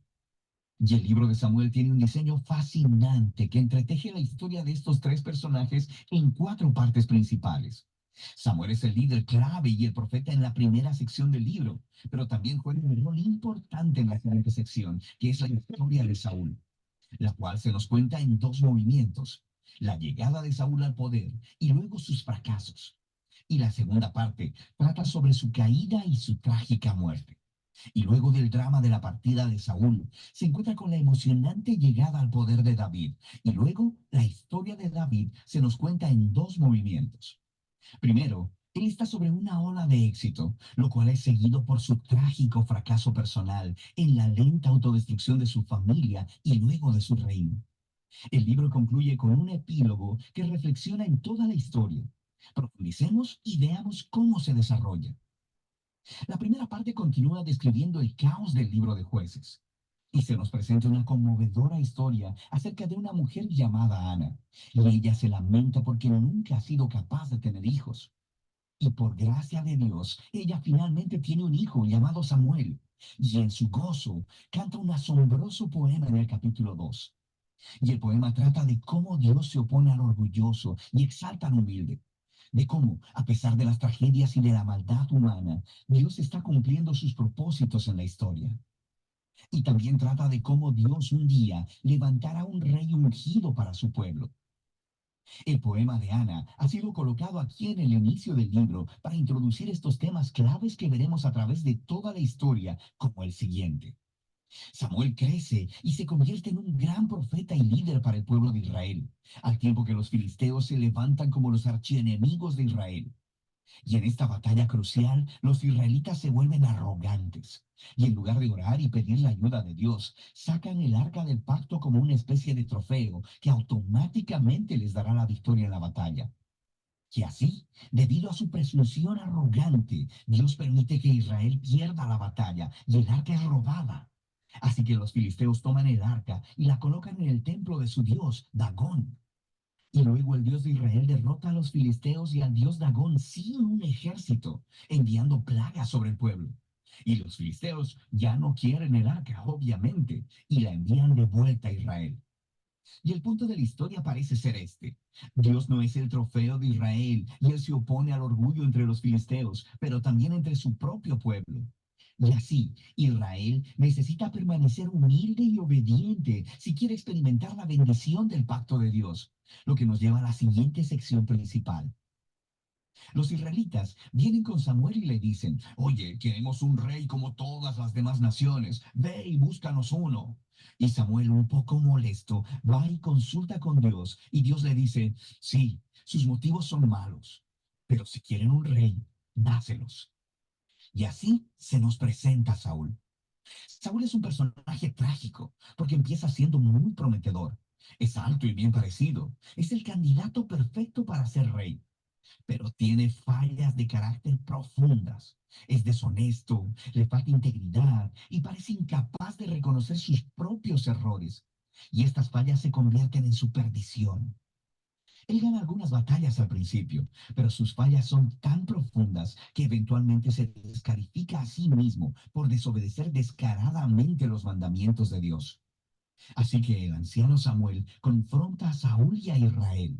Y el libro de Samuel tiene un diseño fascinante que entreteje la historia de estos tres personajes en cuatro partes principales. Samuel es el líder clave y el profeta en la primera sección del libro, pero también juega un rol importante en la siguiente sección, que es la historia de Saúl, la cual se nos cuenta en dos movimientos: la llegada de Saúl al poder y luego sus fracasos. Y la segunda parte trata sobre su caída y su trágica muerte. Y luego del drama de la partida de Saúl, se encuentra con la emocionante llegada al poder de David. Y luego la historia de David se nos cuenta en dos movimientos. Primero, él está sobre una ola de éxito, lo cual es seguido por su trágico fracaso personal en la lenta autodestrucción de su familia y luego de su reino. El libro concluye con un epílogo que reflexiona en toda la historia. Profundicemos y veamos cómo se desarrolla. La primera parte continúa describiendo el caos del libro de Jueces. Y se nos presenta una conmovedora historia acerca de una mujer llamada Ana. Y ella se lamenta porque nunca ha sido capaz de tener hijos. Y por gracia de Dios, ella finalmente tiene un hijo llamado Samuel. Y en su gozo canta un asombroso poema en el capítulo 2. Y el poema trata de cómo Dios se opone al orgulloso y exalta al humilde. De cómo, a pesar de las tragedias y de la maldad humana, Dios está cumpliendo sus propósitos en la historia. Y también trata de cómo Dios un día levantará un rey ungido para su pueblo. El poema de Ana ha sido colocado aquí en el inicio del libro para introducir estos temas claves que veremos a través de toda la historia, como el siguiente. Samuel crece y se convierte en un gran profeta y líder para el pueblo de Israel, al tiempo que los filisteos se levantan como los archienemigos de Israel. Y en esta batalla crucial, los israelitas se vuelven arrogantes. Y en lugar de orar y pedir la ayuda de Dios, sacan el arca del pacto como una especie de trofeo que automáticamente les dará la victoria en la batalla. Y así, debido a su presunción arrogante, Dios permite que Israel pierda la batalla y el arca es robada. Así que los filisteos toman el arca y la colocan en el templo de su dios, Dagón. Y luego el Dios de Israel derrota a los filisteos y al Dios Dagón sin un ejército, enviando plagas sobre el pueblo. Y los filisteos ya no quieren el arca, obviamente, y la envían de vuelta a Israel. Y el punto de la historia parece ser este. Dios no es el trofeo de Israel, y él se opone al orgullo entre los filisteos, pero también entre su propio pueblo. Y así, Israel necesita permanecer humilde y obediente si quiere experimentar la bendición del pacto de Dios, lo que nos lleva a la siguiente sección principal. Los israelitas vienen con Samuel y le dicen, oye, queremos un rey como todas las demás naciones, ve y búscanos uno. Y Samuel, un poco molesto, va y consulta con Dios y Dios le dice, sí, sus motivos son malos, pero si quieren un rey, dáselos. Y así se nos presenta Saúl. Saúl es un personaje trágico porque empieza siendo muy prometedor. Es alto y bien parecido. Es el candidato perfecto para ser rey, pero tiene fallas de carácter profundas. Es deshonesto, le falta integridad y parece incapaz de reconocer sus propios errores. Y estas fallas se convierten en su perdición. Él gana algunas batallas al principio, pero sus fallas son tan profundas que eventualmente se descalifica a sí mismo por desobedecer descaradamente los mandamientos de Dios. Así que el anciano Samuel confronta a Saúl y a Israel.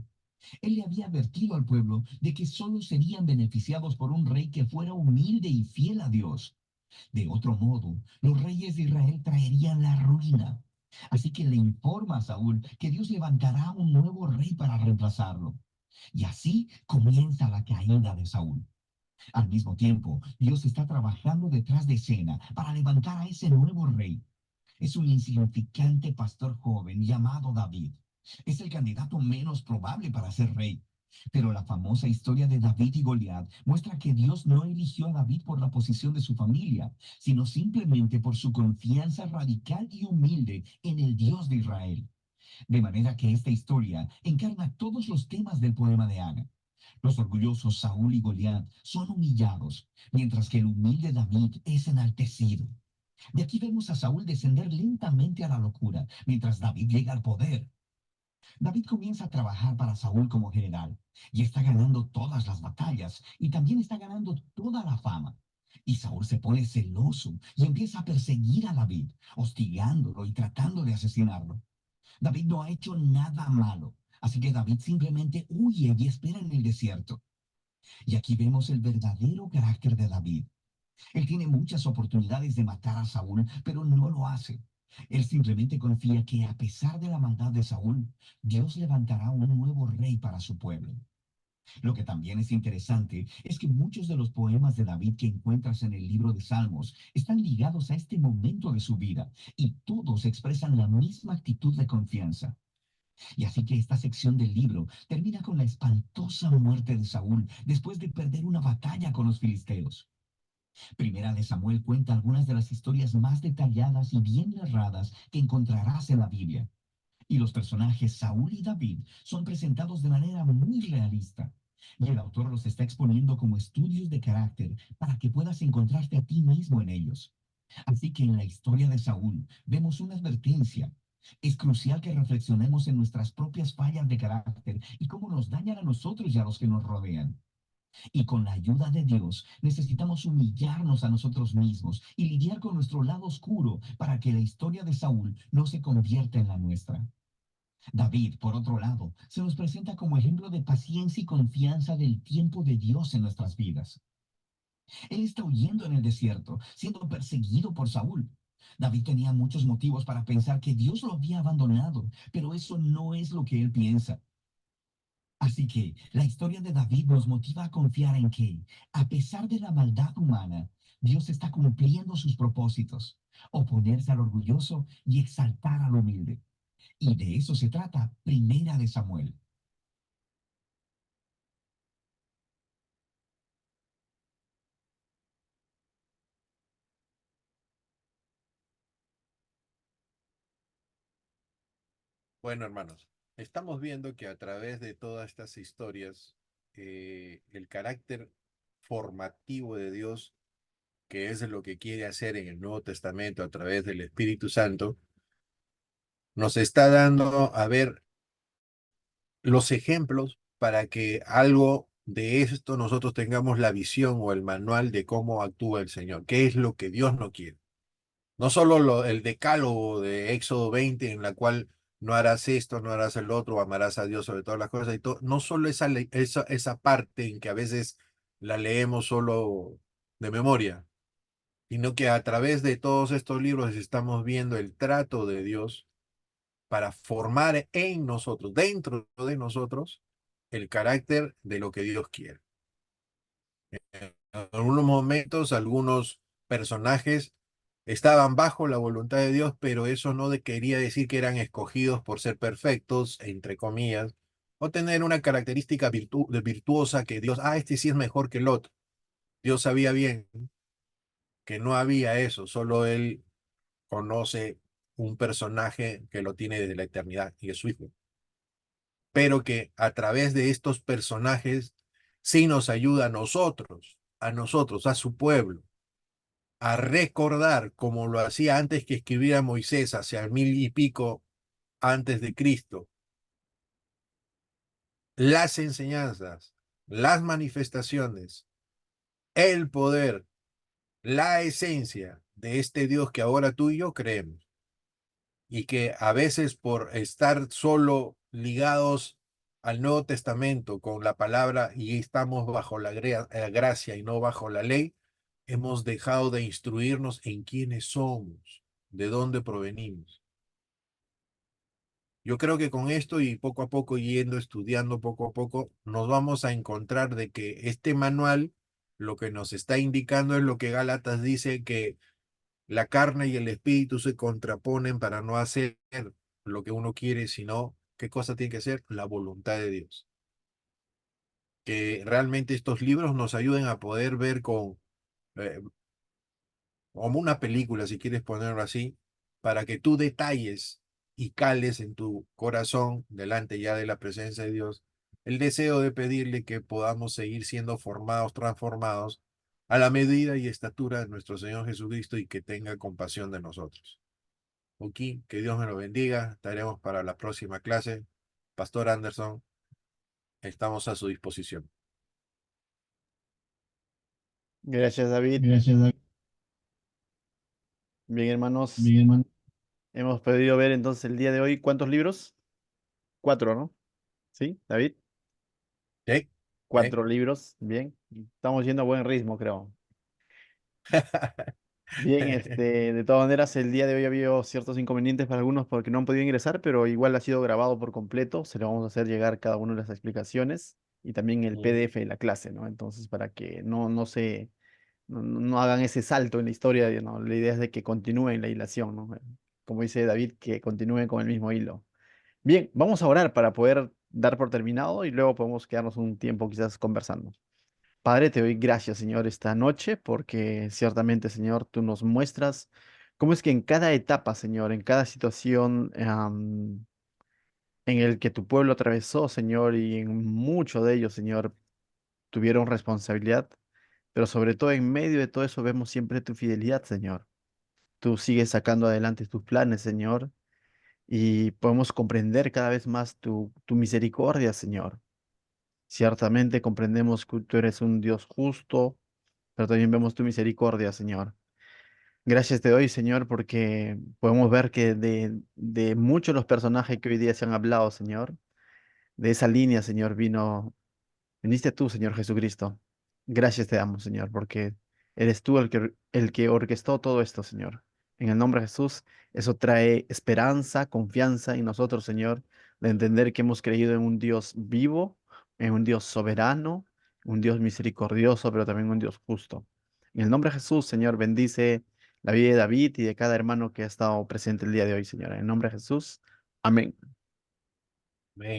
Él le había advertido al pueblo de que solo serían beneficiados por un rey que fuera humilde y fiel a Dios. De otro modo, los reyes de Israel traerían la ruina. Así que le informa a Saúl que Dios levantará un nuevo rey para reemplazarlo. Y así comienza la caída de Saúl. Al mismo tiempo, Dios está trabajando detrás de escena para levantar a ese nuevo rey. Es un insignificante pastor joven llamado David. Es el candidato menos probable para ser rey. Pero la famosa historia de David y Goliat muestra que Dios no eligió a David por la posición de su familia, sino simplemente por su confianza radical y humilde en el Dios de Israel. De manera que esta historia encarna todos los temas del poema de Ana. Los orgullosos Saúl y Goliat son humillados, mientras que el humilde David es enaltecido. De aquí vemos a Saúl descender lentamente a la locura, mientras David llega al poder. David comienza a trabajar para Saúl como general y está ganando todas las batallas y también está ganando toda la fama. Y Saúl se pone celoso y empieza a perseguir a David, hostigándolo y tratando de asesinarlo. David no ha hecho nada malo, así que David simplemente huye y espera en el desierto. Y aquí vemos el verdadero carácter de David. Él tiene muchas oportunidades de matar a Saúl, pero no lo hace. Él simplemente confía que a pesar de la maldad de Saúl, Dios levantará un nuevo rey para su pueblo. Lo que también es interesante es que muchos de los poemas de David que encuentras en el libro de Salmos están ligados a este momento de su vida y todos expresan la misma actitud de confianza. Y así que esta sección del libro termina con la espantosa muerte de Saúl después de perder una batalla con los filisteos. Primera de Samuel cuenta algunas de las historias más detalladas y bien narradas que encontrarás en la Biblia. Y los personajes Saúl y David son presentados de manera muy realista. Y el autor los está exponiendo como estudios de carácter para que puedas encontrarte a ti mismo en ellos. Así que en la historia de Saúl vemos una advertencia. Es crucial que reflexionemos en nuestras propias fallas de carácter y cómo nos dañan a nosotros y a los que nos rodean. Y con la ayuda de Dios necesitamos humillarnos a nosotros mismos y lidiar con nuestro lado oscuro para que la historia de Saúl no se convierta en la nuestra. David, por otro lado, se nos presenta como ejemplo de paciencia y confianza del tiempo de Dios en nuestras vidas. Él está huyendo en el desierto, siendo perseguido por Saúl. David tenía muchos motivos para pensar que Dios lo había abandonado, pero eso no es lo que él piensa. Así que la historia de David nos motiva a confiar en que, a pesar de la maldad humana, Dios está cumpliendo sus propósitos, oponerse al orgulloso y exaltar al humilde. Y de eso se trata Primera de Samuel. Bueno, hermanos, estamos viendo que a través de todas estas historias, el carácter formativo de Dios, que es lo que quiere hacer en el Nuevo Testamento a través del Espíritu Santo, nos está dando a ver los ejemplos para que algo de esto nosotros tengamos la visión o el manual de cómo actúa el Señor, qué es lo que Dios no quiere. No solo el decálogo de Éxodo 20, en la cual no harás esto, no harás el otro, amarás a Dios sobre todas las cosas y todo. No solo esa parte en que a veces la leemos solo de memoria, sino que a través de todos estos libros estamos viendo el trato de Dios para formar en nosotros, dentro de nosotros, el carácter de lo que Dios quiere. En algunos momentos, algunos personajes estaban bajo la voluntad de Dios, pero eso no quería decir que eran escogidos por ser perfectos, entre comillas, o tener una característica virtuosa que Dios, este sí es mejor que el otro. Dios sabía bien que no había eso, solo Él conoce un personaje que lo tiene desde la eternidad y es su hijo. Pero que a través de estos personajes sí nos ayuda a nosotros, a su pueblo, a recordar como lo hacía antes que escribiera Moisés hacia el 1000 y pico antes de Cristo, las enseñanzas, las manifestaciones, el poder, la esencia de este Dios que ahora tú y yo creemos y que a veces por estar solo ligados al Nuevo Testamento con la palabra y estamos bajo la gracia y no bajo la ley, hemos dejado de instruirnos en quiénes somos, de dónde provenimos. Yo creo que con esto y poco a poco yendo, estudiando poco a poco, nos vamos a encontrar de que este manual lo que nos está indicando es lo que Gálatas dice, que la carne y el espíritu se contraponen para no hacer lo que uno quiere, sino qué cosa tiene que ser la voluntad de Dios. Que realmente estos libros nos ayuden a poder ver eh, como una película, si quieres ponerlo así, para que tú detalles y cales en tu corazón, delante ya de la presencia de Dios, el deseo de pedirle que podamos seguir siendo formados, transformados a la medida y estatura de nuestro Señor Jesucristo y que tenga compasión de nosotros. Ok, que Dios me lo bendiga. Estaremos para la próxima clase. Pastor Anderson, estamos a su disposición. Gracias, David. Gracias, David. Bien, hermanos, Bien, hermano. hemos podido ver entonces el día de hoy cuántos libros. 4, ¿no? ¿Sí, David? ¿Sí? ¿Sí? 4 libros. Bien. Estamos yendo a buen ritmo, creo. Bien, de todas maneras, el día de hoy ha habido ciertos inconvenientes para algunos porque no han podido ingresar, pero igual ha sido grabado por completo. Se le vamos a hacer llegar cada una de las explicaciones y también el Mm. PDF de la clase, ¿no? Entonces, para que no hagan ese salto en la historia, ¿no? La idea es de que continúen la hilación, ¿no? Como dice David, que continúen con el mismo hilo. Bien, vamos a orar para poder dar por terminado y luego podemos quedarnos un tiempo quizás conversando. Padre, te doy gracias, Señor, esta noche, porque ciertamente, Señor, tú nos muestras cómo es que en cada etapa, Señor, en cada situación, en el que tu pueblo atravesó, Señor, y en muchos de ellos, Señor, tuvieron responsabilidad, pero sobre todo en medio de todo eso vemos siempre tu fidelidad, Señor. Tú sigues sacando adelante tus planes, Señor, y podemos comprender cada vez más tu misericordia, Señor. Ciertamente comprendemos que tú eres un Dios justo, pero también vemos tu misericordia, Señor. Gracias te doy, Señor, porque podemos ver que de muchos de los personajes que hoy día se han hablado, Señor, de esa línea, Señor, viniste tú, Señor Jesucristo. Gracias te damos, Señor, porque eres tú el que orquestó todo esto, Señor. En el nombre de Jesús, eso trae esperanza, confianza en nosotros, Señor, de entender que hemos creído en un Dios vivo, en un Dios soberano, un Dios misericordioso, pero también un Dios justo. En el nombre de Jesús, Señor, bendice la vida de David y de cada hermano que ha estado presente el día de hoy, Señor. En el nombre de Jesús, amén. Amén.